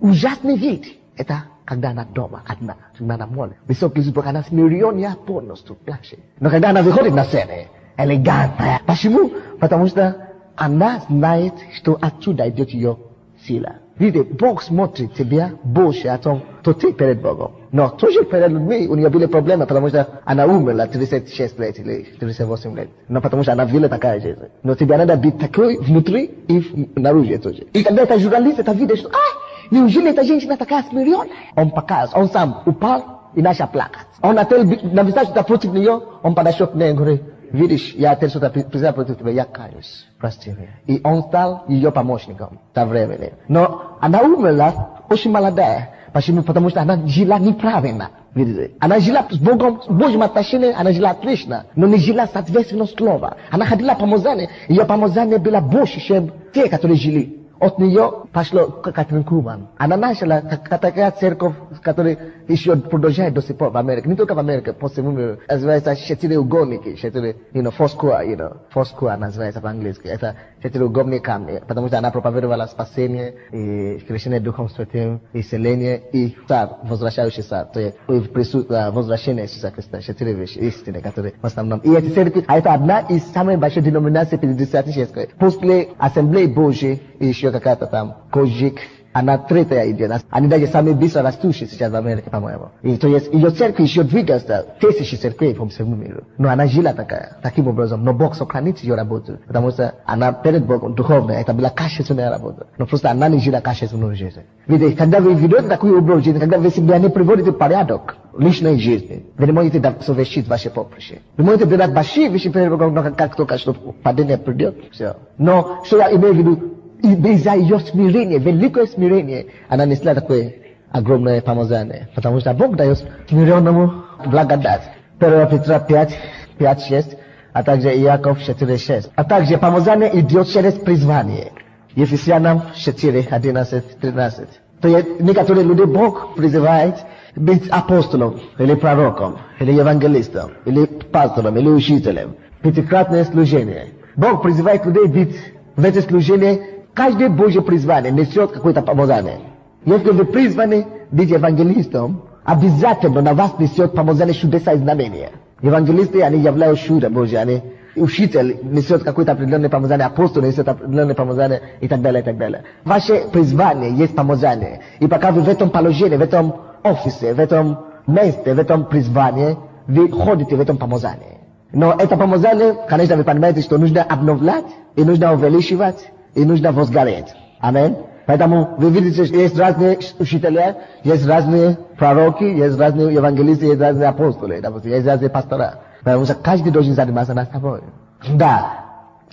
ужасный вид. Это когда она дома, одна, когда она молит. Высокий звук, она смиренная полностью плачет. Но когда она выходит на сцену, элегантная. Почему? Потому что она знает, что отсюда идет ее сила. Видите, Бог смотрит тебя больше о том, что ты перед Богом. Но тоже перед людьми у нее были проблемы, потому что она умерла 36 лет или 38 лет. Но потому что она вела такая жизнь. Но тебе надо быть такой внутри и наружу тоже. И когда этот журналист это видит, что, неужели эта женщина такая смиренная? Он показывает, он сам упал и начал плакать. Он хотел написать что-то против нее, он подошел к ней и говорит, видишь, я хотел что-то писать против тебя, я каюсь, прости меня. И он стал ее помощником со временем. Но она умерла очень молодая. Почему? Потому что она жила неправильно. Видите? Она жила с Богом, с Божьим отношением, она жила отлично. Но не жила соответственно слова. Она ходила помазание. Ее помазание было больше, чем те, которые жили. От нее пошло Катрин Кубан. Она начала такая церковь, которая еще продолжает до сих пор в Америке. Не только в Америке, по всему миру. Называется четырехугольники, Foursquare, Foursquare называется по-английски. Это Шатире угодные камни, потому что она проповедовала спасение и крещение Духом Святым, исцеление и царь, возвращающий царь, то есть возвращение Иисуса Христа, 4 вещи истины, которые в основном. И эти церкви, а это одна из самых больших деноминаций пятидесятнической. После Ассамблеи Божьей и еще какая-то там Кожик, она третья идет. Они даже самые быстро растущие сейчас в Америке, по-моему. И то есть ее церковь еще двигается, тысячи церквей по всему миру. Но она жила таким образом. Но Бог сохранит ее работу. Потому что она перед Богом духовная. Это была качественная работа. Но просто она не жила качественную жизнь. Видите, когда вы ведете такой образ жизни, когда вы себя не приводите в порядок личной жизни, вы не можете совершить ваше поприще. Вы можете делать большие вещи перед Богом, но как только что падение придет, все. Но что я имею в виду? И из-за ее смирения, великое смирение, она несла такое огромное помазание. Потому что Бог дает смиренному благодать. 1 Петра 5:6, а также Иаков 4:6. А также помазание идет через призвание. Ефесянам 4:11-13. То есть некоторые люди Бог призывает быть апостолом, или пророком, или евангелистом, или пастором, или учителем. Пятикратное служение. Бог призывает людей быть в это служение. Каждое Божье призвание несет какое-то помазание. Если вы призваны быть евангелистом, обязательно на вас несет помазание чудеса и знамения. Евангелисты, они являются чудо Божье, они учитель несет какое-то определенное помазание, апостол несет определенное помазание и так далее, и так далее. Ваше призвание есть помазание. И пока вы в этом положении, в этом офисе, в этом месте, в этом призвании, вы ходите в этом помазании. Но это помазание, конечно, вы понимаете, что нужно обновлять, и нужно увеличивать, и нужно возгореть. Аминь. Поэтому вы видите, что есть разные учителя, есть разные пророки, есть разные евангелисты, есть разные апостолы, есть разные пастора. Потому что каждый должен заниматься над собой. Да.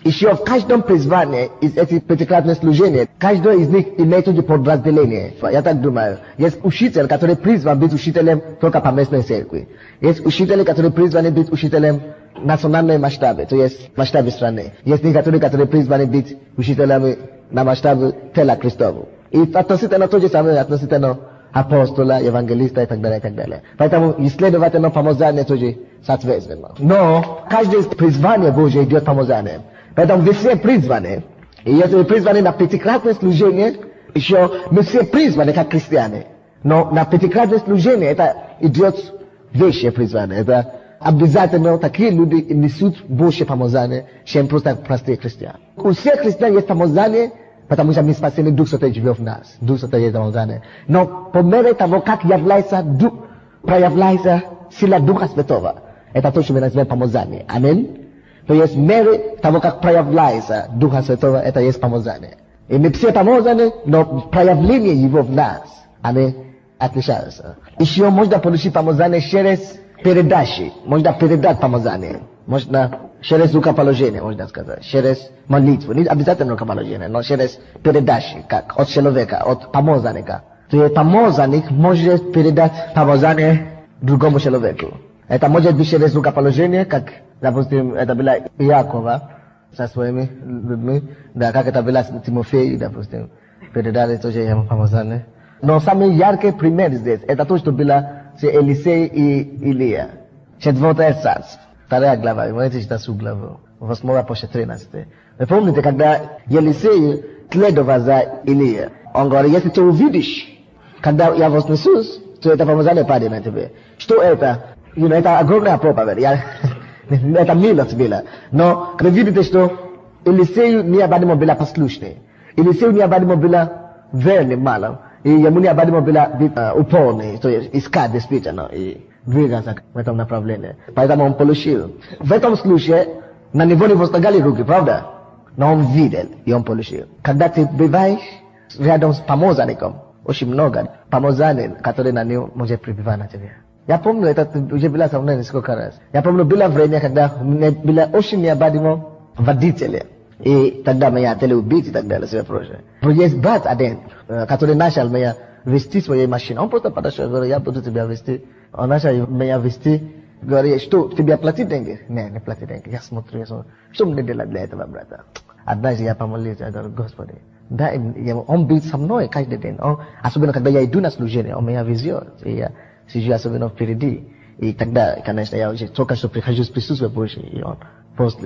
Еще в каждом призвании из этих пятикратных служений, каждый из них имеет подразделение. Я так думаю. Есть учитель, который призван быть учителем только по местной церкви. Есть учители, которые призваны быть учителем национальной масштабе, то есть в масштабе страны. Есть некоторые, которые призваны быть учителями на масштабе тела Христову. И относительно то же самое, относительно апостола, евангелиста и так далее, и так далее. Поэтому исследовательно помазание тоже соответственно. Но каждое призвание Божье идет помазанием. Поэтому вы все призваны. И если вы призваны на пятикратное служение, еще мы все призваны как христиане. Но на пятикратное служение это идет вещее призвание. Это обязательно такие люди несут больше помазания, чем просто простые христиане. У всех христиан есть помазание, потому что мы спасены, Дух Святой живет в нас. Дух Святой есть помазание. Но по мере того, как проявляется сила Духа Святого, это то, что мы называем помазание. Аминь. То есть мере того, как проявляется Духа Святого, это есть помазание. И мы все помазаны, но проявление его в нас, они отличаются. Еще можно получить помазание через передачи. Можно передать помазание. Можно через рукоположение, можно сказать. Через молитву. Не обязательно рукоположение, но через передачи, как от человека, от помазанника. То есть помазанник может передать помазание другому человеку. Это может быть через рукоположение, как, допустим, это было Иакова со своими людьми, да, как это было Тимофей, допустим, передали тоже ему помазание. Но самый яркий пример здесь, это то, что было с Елисей и Илия. 4 Царств, 2 глава, вы можете читать всю главу, 8 по 13. Вы помните, когда Елисей следовал за Илия, он говорит, если ты увидишь, когда я вознесусь, то это помазание падет на тебе. Что это? Это огромная проповедь. Это милость была. Но вы видите, что Елисею необходимо было послушный. Елисею необходимо было верным малым. И ему необходимо было быть упорный, то есть искать действительно и двигаться в этом направлении. Поэтому он получил. В этом случае на него не возлагали руки, правда? Но он видел, и он получил. Когда ты бываешь рядом с помазанником, очень много помазаний, которые на него может прибывать на тебе. Я помню, это уже было со мной несколько раз. Я помню, было время, когда мне было очень необходимо водители. И тогда меня хотели убить и так далее, все прочее. Но есть брат один, который начал меня вести своей машиной. Он просто подошел и говорит, я буду тебя вести. Он начал меня вести. Говорит, что, тебе платить деньги? Не платить деньги. Я смотрю, что мне делать для этого брата? Однажды я помолился, я говорю, Господи, дай ему. Он был со мной каждый день. Особенно, когда я иду на служение, он меня везет. И я сижу особенно впереди. И тогда, конечно, я уже только что прихожу с присутствия Божьего, и он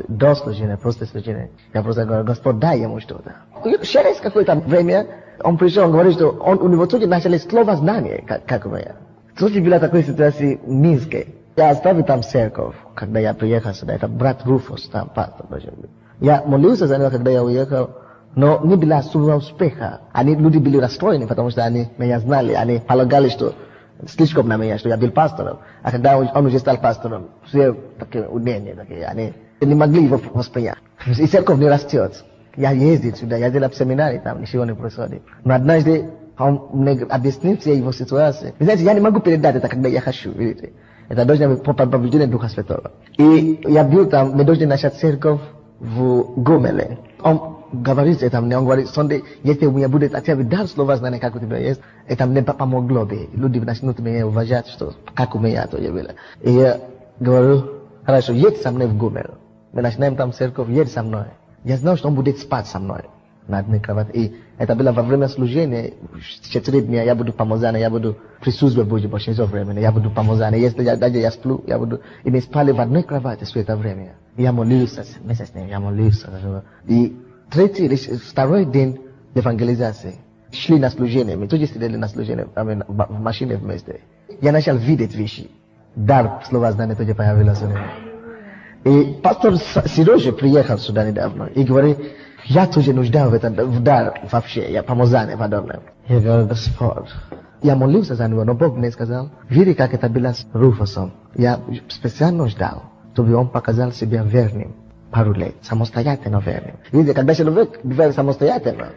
до служения, после служения. Я просто говорю: Господь, дай ему что-то. Через какое-то время он пришел, он говорит, что у него тоже начали слово знания, как у меня. Тоже была такой ситуации в Минске. Я оставил там церковь, когда я приехал сюда. Это брат Руфус, там пастор должен быть. Я молился за него, когда я уехал, но не было особого успеха. Люди были расстроены, потому что они меня знали, они полагали, что слишком на меня, что я был пастором. А когда он уже стал пастором, все такие удивления, они не могли его воспринять. И церковь не растет. Я ездил сюда, я делал семинарий, там ничего не происходит. Но однажды он мне объяснил все его ситуации. Вы знаете, я не могу передать это, когда я хочу, видите. Это должно быть по побуждению Духа Святого. И я был там, мы должны начать церковь в Гомеле. Он говорит это мне, он говорит: Сонде, если у меня будет хотя бы дар слова знания, как у тебя есть, это мне помогло бы. Люди начнут меня уважать, что как у меня то было. И я говорю: хорошо, едь со мной в Гомель. Мы начинаем там церковь, едь со мной. Я знал, что он будет спать со мной на одной кровати. И это было во время служения. 4 дня я буду помазан, я буду присутствовать Божье большинство времени. Я буду помазан. Если я сплю, я буду... И мы спали в одной кровати все это время. Я молился вместе с ним, я молился. И второй день евангелизации. Шли на служение. Мы тоже сидели на служение, в машине вместе. Я начал видеть вещи. Дар слова знания тоже появилось у него. И пастор Сережа приехал сюда недавно и говорит: я тоже нуждаюсь в этом, в дар вообще, я помазание подобное. Я говорю: Господь. Я молился за него, но Бог мне сказал: види, как это было с Руфусом. Я специально ждал, чтобы он показал себя верным пару лет, самостоятельно верным. Видите, когда человек бывает самостоятельно,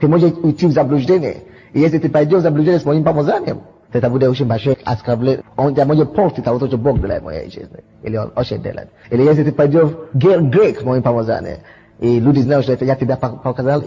ты можешь уйти в заблуждение. И если ты пойдешь в заблуждение с моим помазанием, это будет очень большое оскорбление. Он тебя может портить того, что Бог делает в моей жизни. Или он очень делает. Или если ты пойдешь в грех с моим помазанием, и люди знают, что это я тебя помазал,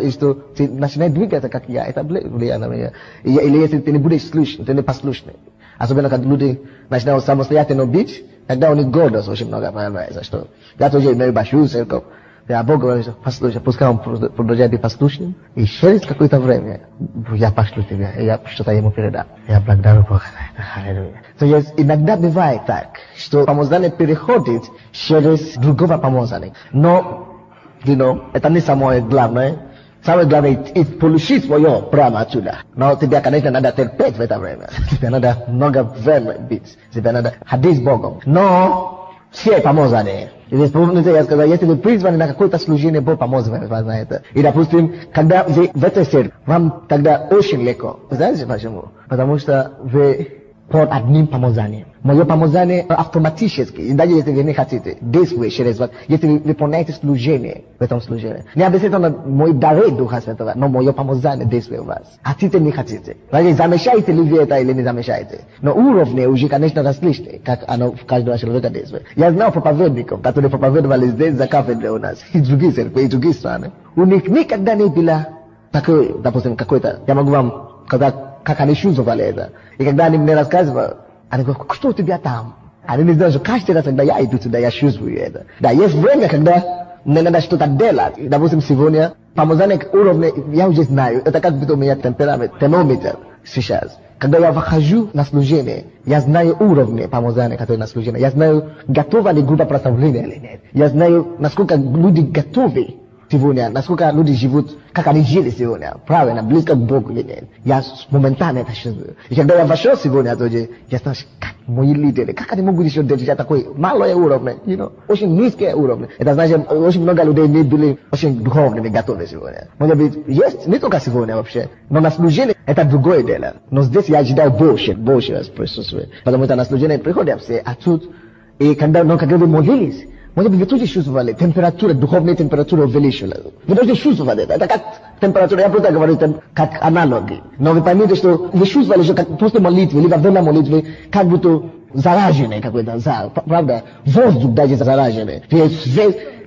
и что ты начинаешь двигаться, как я, это влияет на меня. Или если ты не будешь слушный, ты не послушный. Особенно, когда люди начинают самостоятельно бить, тогда у них гордость очень много появляется, что я тоже имею большую церковь. А Бог говорит: послушай, пускай он продолжает быть послушным, и через какое-то время я пошлю тебя, и я что-то ему передам. Я благодарю Бога. Аллилуйя. То есть иногда бывает так, что помазание переходит через другого помазания. Но, это не самое главное. Самое главное — получить свое право отсюда. Но тебе, конечно, надо терпеть в это время. Тебе надо много время бить. Тебе надо ходить с Богом. Но все помазания. Здесь, помните, я сказал, если вы призваны на какое-то служение, Бог поможет вас на это. И, допустим, когда вы в этой церкви, вам тогда очень легко. Знаете почему? Потому что вы под одним помазанием. Мое помазание автоматически, и даже если вы не хотите, действует через вас, если вы выполняете служение в этом служении. Не обязательно мой дар Духа Святого, но мое помазание действует в вас. Хотите, не хотите. Значит, замешаете ли вы это или не замешаете. Но уровни уже, конечно, различные, как оно в каждого человека действует. Я знал проповедников, которые проповедовали здесь за кафедрой у нас, и другие церкви, и другие страны. У них никогда не было такой, допустим, какой-то, я могу вам сказать, как они чувствовали это. И когда они мне рассказывают, они говорят: что у тебя там? Они не знают, что каждый раз, когда я иду сюда, я чувствую это. Да, есть время, когда мне надо что-то делать. Допустим, сегодня помазание уровня, я уже знаю, это как будто у меня темперамент, термометр сейчас. Когда я выхожу на служение, я знаю уровни помазания, которые на служение. Я знаю, готова ли группа прославления или нет. Я знаю, насколько люди готовы сегодня, насколько люди живут, как они жили сегодня, правильно, близко к Богу или нет. Я моментально это чувствую. И когда я вошел сегодня, я знаю, как мои лидеры, как они могут еще держать такой малый уровень, очень низкий уровень. Это значит, очень много людей не были очень духовными готовы сегодня. Может быть, есть, не только сегодня вообще, но на служении это другое дело. Но здесь я ожидаю больше присутствия. Потому что на служение приходят все, а тут, и когда вы молились, может быть, вы тоже чувствовали температура, духовная температура увеличилась. Вы должны чувствовать это. Это как температура, я просто говорю, как аналоги. Но вы поймете, что вы чувствовали, что как после молитвы, либо во время молитвы, как будто зараженный какой-то, правда? Воздух даже зараженный.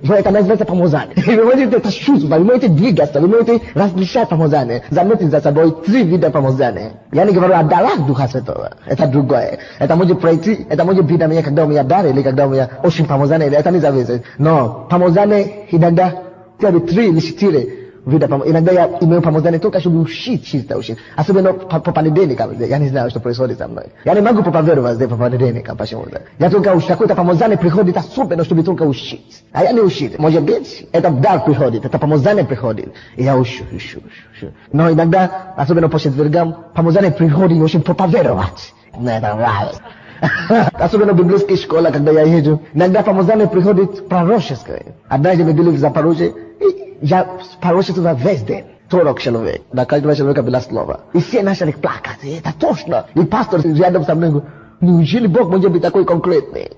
Это называется помазание. Вы можете это чувствовать, вы можете двигаться, вы можете различать помазание. Заметьте за собой 3 вида помазания. Я не говорю о дарах Духа Святого. Это другое. Это может пройти, это может быть на меня, когда у меня дар, или когда у меня очень помазание, это не зависит. Но помазание иногда 3 или 4 vida inagda ya ime pamoja toka shubu shit taushit asubeno papanideni kabisa yani zina što proizvodi sa mnom yani mangu popavero vas de papanideni kapasha moja ya toka ushakuta pamoja prihodi ta super što bi toka ushit yani ushit moja bitch eta dark prihodi ta pamoja prihodi ya ushu no inagda asubeno poshet vergam pamoja prihodi yoshi popavero wat na da right asubeno biblijski школа когда я езжу иногда pamoja prihodi пророческое однажды мы были в Запорожье я пророчество весь день. 40 человек. На каждого человека была слово. И все начали плакать. Это точно. И пастор рядом со мной говорит, неужели Бог может быть такой конкретный?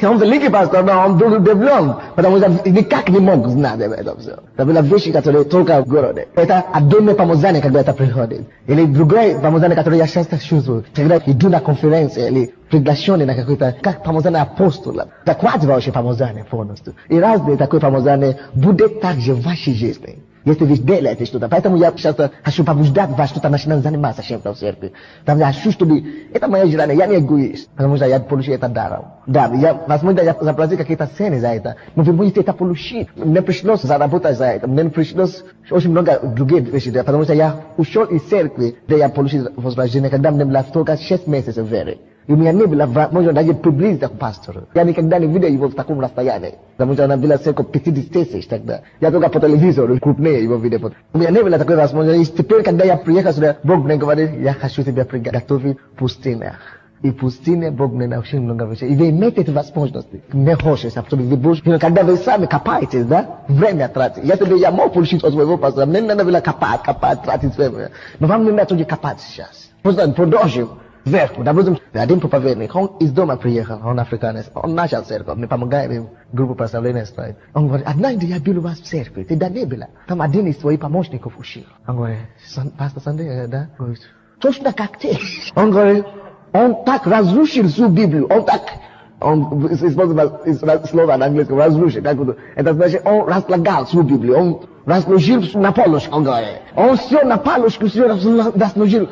И он великий пастор, но он был удивлен, потому что никак не мог знать об этом все. Это были вещи, которые только в городе. Это отдельное помазание, когда это приходит. Или другое помазание, которое я часто чувствую. Когда иду на конференции или приглашение на какое-то, как помазание апостола. Так вот ваше помазание полностью. И разные такое помазание будет также в вашей жизни. Если вы делаете что-то. Поэтому я часто хочу побуждать вас что-то начинать заниматься чем-то в церкви. Там я хочу, чтобы... Это моя желание, я не эгоист. Потому что я получил это даром. Да, возможно, я заплатил какие-то цены за это. Но вы будете это получить. Мне пришлось заработать за это. Мне пришлось очень много других вещей. Потому что я ушел из церкви, где я получил возрождение, когда мне было только 6 месяцев веры. И у меня не было возможности даже приблизиться к пастору. Я никогда не видел его в таком расстоянии. Потому что она была церковь 50 тысяч тогда. Я только по телевизору крупнее его видел. У меня не было такой возможности. И теперь, когда я приехал сюда, Бог мне говорит, я хочу тебя приготовить в пустынях. И в пустыне Бог мне научил много вещей. И вы имеете эти возможности. Не хочется, чтобы вы будете... Когда вы сами копаетесь, да, время тратите. Если бы я мог получить от своего пастора, мне надо было копать, тратить время. Но вам не надо тоже копать сейчас. Просто продолжим. Вверху, допустим, один проповедник, он из дома приехал, он африканец, он начал церковь, мне помогает им группу прославления строить. Он говорит, однажды я был у вас в церкви, ты да не была. Там один из своих помощников учил. Он говорит, пастор Сандей, да? Говорит, точно как ты. Он говорит, он так разрушил всю Библию, он так, он использовал слово на английском, разрушил, это значит, он разлагал всю Библию, он разложил на полочку, он говорит. Он все на полочку, все разложил.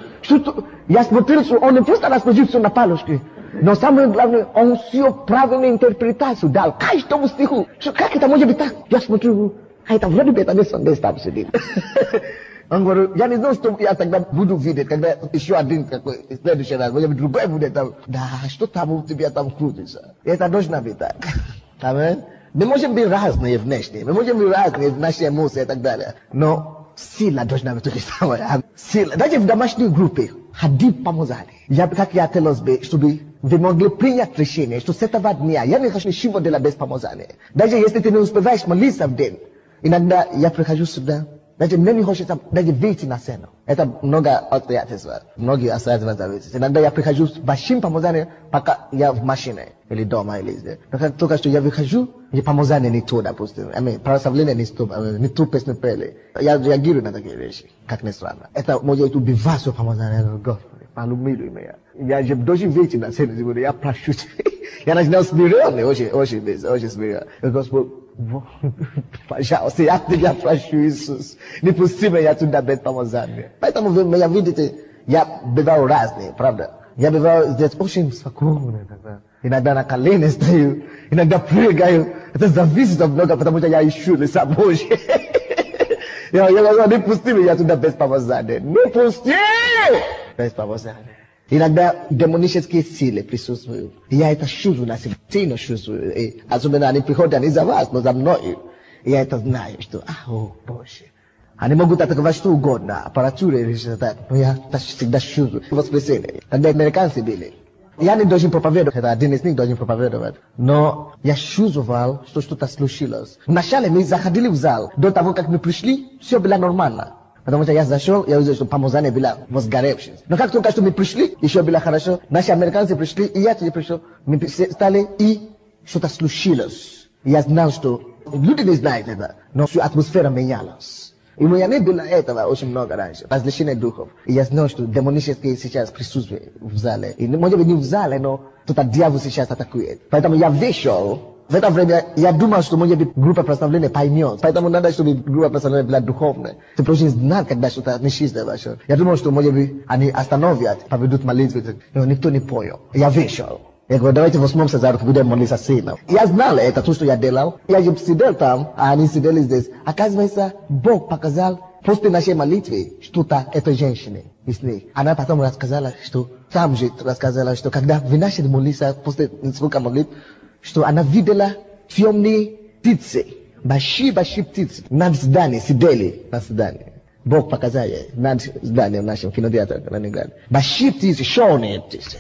Я смотрел, что он не просто разложил все на полочке, но самое главное, он все правильную интерпретацию дал каждому стиху. Как это может быть так? Я смотрю, а это вроде бы это не Sunday там сидит. Он говорит, я не знаю, что я тогда буду видеть, когда еще один такой, в следующий раз, может быть, другой будет там, да, что там у тебя там крутится. Это должно быть так. Аминь. Мы можем быть разные внешне, мы можем быть разные в нашей эмоции и так далее, но сила должна быть то же самое. Сила. Даже в домашней группе, ходить помазали. Как я хотелось бы, чтобы вы могли принять решение, что с этого дня я не хочу ничего делать без помазания. Даже если ты не успеваешь молиться в день, иногда я прихожу сюда, даже мне не хочется даже выйти на сцену. Это много обстоятельств, многие обстоятельства зависят. Иногда я прихожу с большим помазанием, пока я в машине, или дома, или здесь. Только что я выхожу, и помазание не то, допустим. Прославление не то песню пели. Я реагирую на такие вещи, как ни странно. Это может убивать свое помазание. Господи, помилуй меня. Я же должен выйти на сцену сегодня, я прошу тебя. Я начинаю смиренный, очень смиренный. Господь, пожалуйста, я тебя прошу, Иисус, не пусти меня туда без помазания. Поэтому вы меня видите, я бываю разный, правда. Я бываю здесь очень спокойный иногда. Иногда на колени стою, иногда прыгаю. Это зависит от много, потому что я ищу лица Божье. Я говорю, не пусти меня туда без помазания. Не пусти! Без помазания. Иногда демонические силы присутствуют. Я это чувствую на себе, сильно чувствую. Особенно они приходят не за вас, но за мной. Я это знаю, что, о, Боже. Они могут атаковать что угодно, аппаратуру или что-то. Но я всегда чувствую воскресенье. Когда американцы были. Я не должен проповедовать, это один из них должен проповедовать. Но я чувствовал, что что-то случилось. Вначале мы заходили в зал. До того, как мы пришли, все было нормально. Потому что я зашел, я увидел, что помазание было возгоревшее. Но как только что мы пришли, еще было хорошо. Наши американцы пришли, и я тоже пришел. Мы стали, и что-то случилось. Я знал, что люди не знают это, но атмосфера менялась. И у меня не было этого очень много раньше. Различные духов. И я знал, что демонические сейчас присутствуют в зале. И может быть не в зале, но кто-то дьявол сейчас атакует. Поэтому я вышел. В это время я думал, что может быть группа прославления поймет. Поэтому надо, чтобы группа прославления была духовная. Ты должен знать, когда что-то нечистое вошло. Я думал, что может быть они остановят, поведут молитву. Но никто не понял. Я вышел. Давайте возьмем Сазар, будем молиться сильно. Я знал это, то, что я делал. Я же сидел там, а они сидели здесь. Оказывается, Бог показал после нашей молитвы что-то этой женщине из них. Она потом рассказала, что там же рассказала, что когда вы начали молиться после несколько молитв, что она видела темные птицы, большие птицы над зданием, сидели над зданием. Бог показал ей над зданием нашим кинотеатром на Ленинграде. Большие птицы, черные птицы.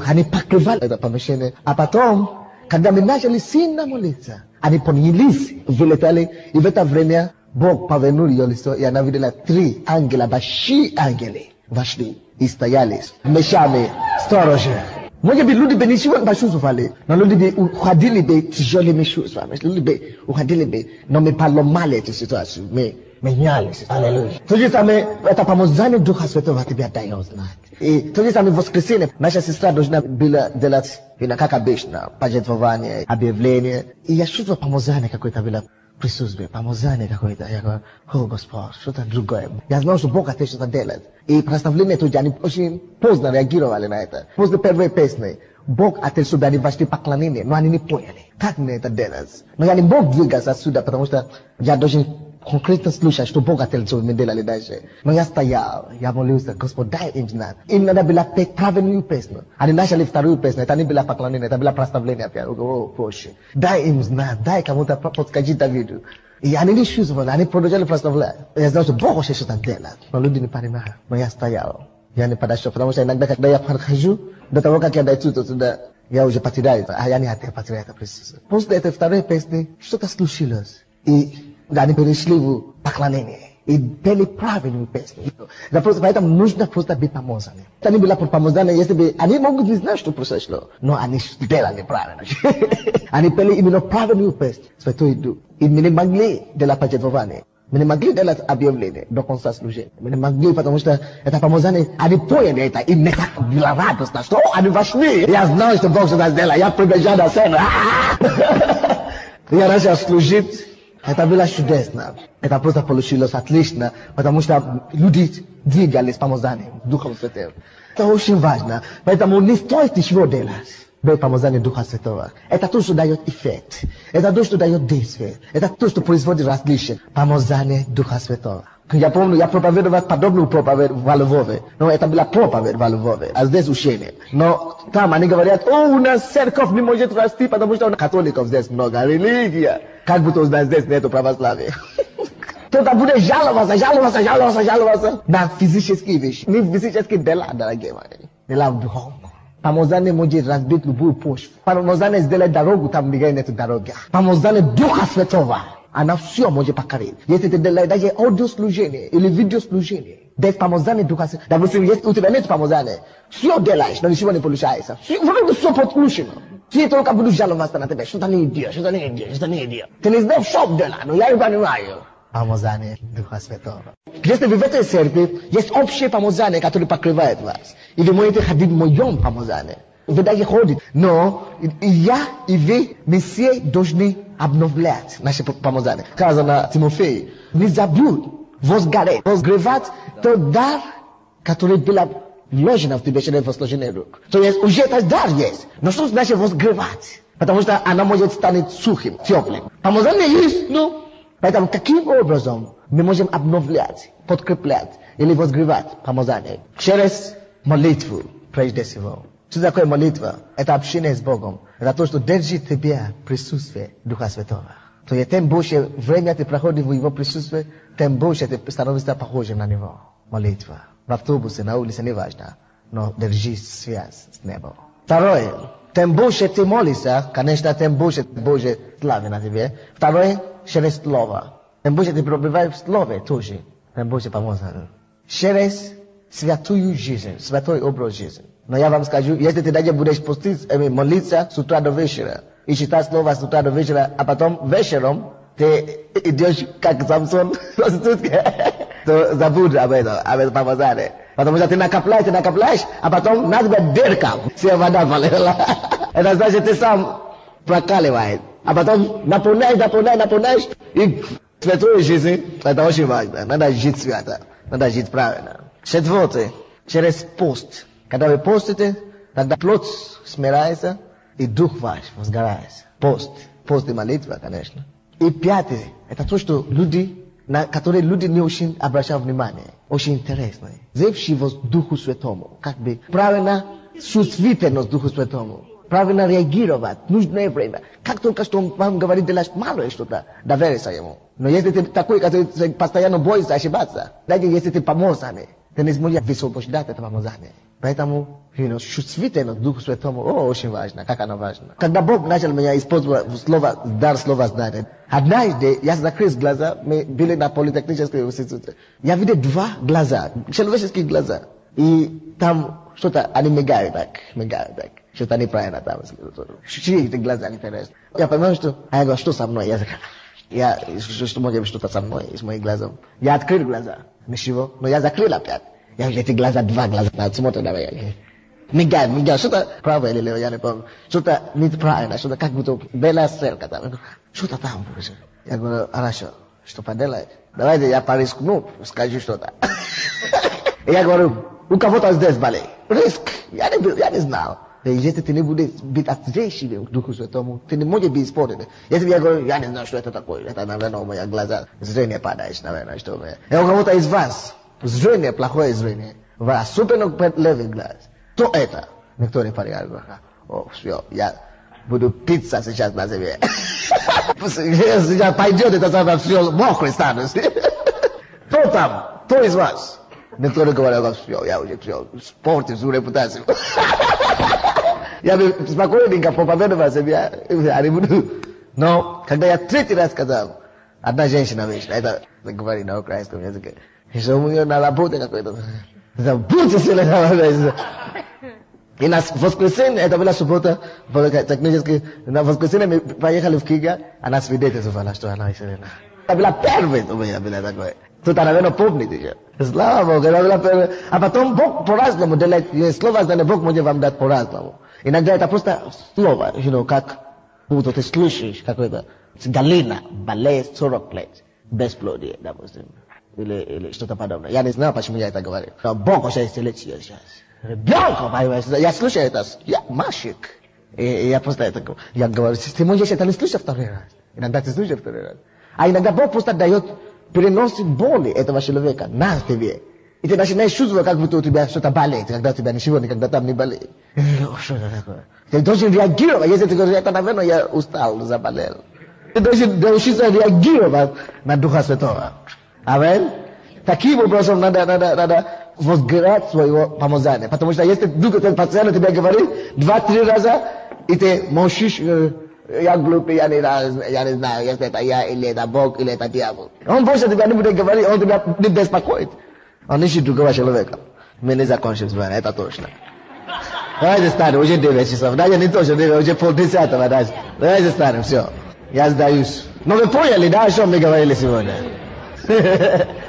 Они покрывали это помещение. А потом, когда мы начали сильно молиться, они поднялись, вылетали, и в это время Бог повернул ее лицо, и она видела 3 ангела, большие ангелы, вошли и стояли мечами, сторожи. Может быть, люди бы ничего не почувствовали, но люди бы уходили бы тяжелыми чувствами, люди бы уходили бы, но мы поломали эту ситуацию, мы менялись. Аллилуйя. То же самое, это помазание Духа Святого тебя дает знать. И то же самое в воскресенье наша сестра должна была делать, как обычно, пожертвование, объявление. И я чувствую помазание какое-то было. Присутствие, помазание какое-то. Я говорю, о Господь, что-то другое. Я знал, что Бог опять что-то делает. И представление тоже, они очень поздно реагировали на это. После первой песни, Бог отвел сюда, они вошли поклонение, но они не поняли, как мне это делать. Но я не мог двигаться отсюда, потому что я должен конкретно слушать, что Бог отвел, что мы делали дальше. Но я стоял, я молился, Господь, дай им знать. Им надо было петь правильную песню. Они начали вторую песню, это не было поклонение, это было прославление опять. О, Боже, дай им знать, дай кому-то подскажи Давиду. И они не чувствовали, они продолжали прославлять. Я знал, что Бог хочет что-то делать. Но люди не понимали. Но я стоял, я не подошел, потому что иногда, когда я подхожу, до того, как я дойду туда, я уже потеряю, а я не хотел потерять это присутствие. После этой второй песни, что-то случилось. И они перешли в поклонение. И пели правильную песню. Поэтому нужно просто быть помазанным. Это не было por помазание, если бы они могут не знать, что произошло. Но они сделали правильно. Они пели именно правильную песню. Святой Дух. И мы не могли делать пожертвование. Мы не могли делать объявление до конца служения. Мы не могли, потому что это помазание, они поняли это. И мне так было радостно, что они вошли. Я знал, что Бог что-то сделал. Я прибежал на сцену. Я начал служить. Это было чудесно. Это просто получилось отлично, потому что люди двигались помазанием Духом Святым. Это очень важно. Поэтому не стоит ничего делать без помазания Духа Святого. Это то, что дает эффект. Это то, что дает действие. Это то, что производит различие. Помазание Духа Святого. Я помню, я проповедовал подобную проповедь во Львове. Но это была проповедь во Львове. А здесь учение. Но там они говорят, у нас церковь не может расти, потому что у католиков здесь много. Религия. Как будто у нас здесь нету православия. Кто-то будет жаловаться на физические вещи. Не физические дела, дорогие мои. Дела духовные. Помазание может разбить любую почву. Помазание сделает дорогу там, где нет дороги. Помазание Духа Святого. Она все может покорить. Если ты делаешь даже аудиослужение или видеослужение, без помазания Духа Святого. Допустим, если у тебя нет помазания, все делаешь, но ничего не получается. Все подключено. Все только будут жаловаться на тебя. Что-то не идет. Ты не знаешь, что делать, но я не понимаю. Помазание Духа Святого. Если вы в этой церкви, есть общее помазание, которое покрывает вас. И вы можете ходить в моем помазании. Вы даже ходите. Но я и вы, мы все должны обновлять наше помазание. Сказано Тимофею, не забудь возгревать тот дар, который был вложен в тебя через возложение рук. То есть уже этот дар есть. Но что значит возгревать? Потому что она может стать сухим, теплым. Помазание есть, ну. Поэтому каким образом мы можем обновлять, подкреплять или возгревать помазание? Через молитву, прежде всего. Что такое молитва? Это общение с Богом. Это то, что держит тебя присутствие Духа Святого. То есть тем больше время ты проходишь в Его присутствие, тем больше ты становишься похожим на Него. Молитва. В автобусе, на улице, не важно. Но держи связь с небом. Второе. Тем больше ты молишься, конечно, тем больше Божьей славы на тебе. Второе. Через слово. Тем больше ты пробиваешь в слове тоже. Тем больше помазано. Через святую жизнь, святой образ жизни. Но я вам скажу, если ты даже будешь молиться с утра до вечера, и читать слово с утра до вечера, а потом вечером ты идешь как Самсон, то забудь об этом помазании. Потому что ты накопляешь, а потом на тебя дырка, вся вода полила. Это значит, ты сам прокаливаешь. А потом наполняешь, и святой жизнь, это очень важно. Надо жить свято, надо жить правильно. Четвертое, через пост. Когда вы постите, Тогда плоть смиряется, и дух ваш возгорается. Пост и молитва, конечно. И пятое, это то, что люди, на которые люди не очень обращают внимание. Очень интересно. Зевшивость Духу Святому. Как бы правильно чувствительность Духу Святому. Правильно реагировать. Нужное время. Как только что он вам говорит, делаешь малое что-то, доверься ему. Но если ты такой, который постоянно боится ошибаться, даже если ты помазанный, ты не сможешь высвобождать это помазание. Поэтому чувствительность Духу Святому очень важно. Как оно важно. Когда Бог начал меня использовать дар слова знания, однажды я закрыл глаза, мы были на политехническом институте. Я видел два глаза, человеческие глаза. И там что-то, они мигают так. Что-то неправильно там. Чьи эти глаза интересны. Я понимаю, что... я говорю, что со мной? Что может быть что-то со мной, с моим глазом. Я открыл глаза. Ничего. Но я закрыл опять. Я вижу эти глаза, два глаза, смотрят на меня. Мигают. Что-то правое или левое, я не помню. Что-то неправильно, что-то как будто белая стрелка там. Что-то там. Я говорю, хорошо, что поделать? Давайте я порискну, скажу что-то. Я говорю, у кого-то здесь болит. Риск. Я не знал. Если ты не будешь быть ответственным к Духу Святому, ты не можешь быть исполнен. Если я говорю, я не знаю, что это такое. Это, наверное, у меня глаза. Зрение падает, наверное, что у меня. И у кого-то из вас зрение, плохое зрение, особенно левый глаз. То это? Никто не понимает. Все, я буду питься сейчас на земле. Сейчас пойдет это самое, все мокрый станет. Кто там? Кто из вас? Никто не говорит, все, я уже все, спортил свою репутацию. Я бы спокойненько проповедовал себя, я не буду. Но, когда я третий раз сказал, одна женщина вышла, это говорит на украинском языке, что у нее на работе какой-то, будьте сильны. И на воскресенье, это была суббота, технически, на воскресенье мы поехали в Кига, она свидетельствовала, что она исцелена. Это была первая у меня была такое. Кто-то, наверное, помнит еще. Слава Богу, это была первая. А потом Бог по-разному делает, слово знание Бог может вам дать по-разному. Иногда это просто слово, как будто ты слышишь какое-то. Галина болеет 40 лет, бесплодие, допустим. Или что-то подобное. Я не знаю, почему я это говорю. Но Бог уже исцелит ее сейчас. Ребенка, понимаешь, я слушаю это, я мальчик. И я просто это, я говорю, ты можешь это не слушать второй раз. Иногда ты слушаешь второй раз. А иногда Бог просто дает, переносит боли этого человека на тебе. И ты начинаешь чувствовать, как будто у тебя что-то болит, когда у тебя ничего никогда там не болит. Что это такое? Ты должен реагировать, если ты говоришь, это, наверное, я устал, заболел. Ты должен научиться реагировать на Духа Святого. Аминь. Таким образом надо возгорать своего помазания. Потому что если Дух постоянно тебе говорит 2-3 раза, и ты можешь, я глупый, я не знаю, если это я, или это Бог, или это дьявол. Он больше тебя не будет говорить, он тебя не беспокоит. Он ищет другого человека. Мы не закончим с вами, это точно. Давайте станем, уже 9 часов. Да, я не точно 9, уже 9:30 даже. Давайте станем, все. Я сдаюсь. Но вы поняли, да, о чем мы говорили сегодня?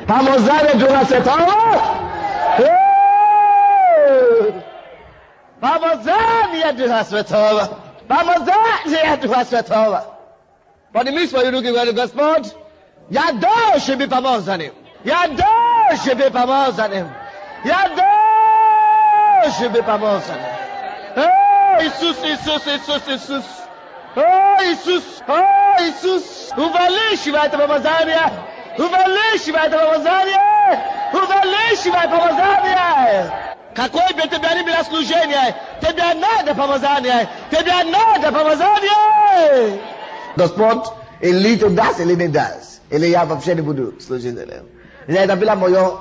Помазание Духа Святого! Помазание Духа Святого! Помазание Духа Святого! Подними свои руки, говори, Господь, я должен быть помазанным. Я должен быть помазанным. Я должен быть помазанным. Иисус, Иисус, Иисус, Иисус. Иисус, Иисус. Увеличивай это помазание. Увеличивай это помазание. Увеличивай помазание. Какое бы тебе ни было служение, тебе надо помазание. Тебе надо помазание. Господь, или ты даст, или не даст. Или я вообще не буду служителем. Это было мое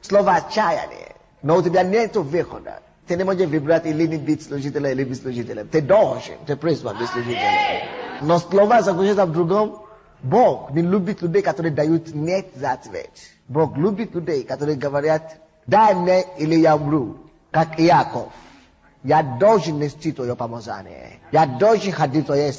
слово отчаяние. Но у тебя нет выхода. Ты не можешь выбрать или не быть служителем, или быть служителем. Ты должен, ты призван быть служителем. Но слова заключаются в другом. Бог не любит людей, которые дают нет за ответ. Бог любит людей, которые говорят, дай мне, или я умру. Как Иаков. Я должен нести твое помазание. Я должен ходить твое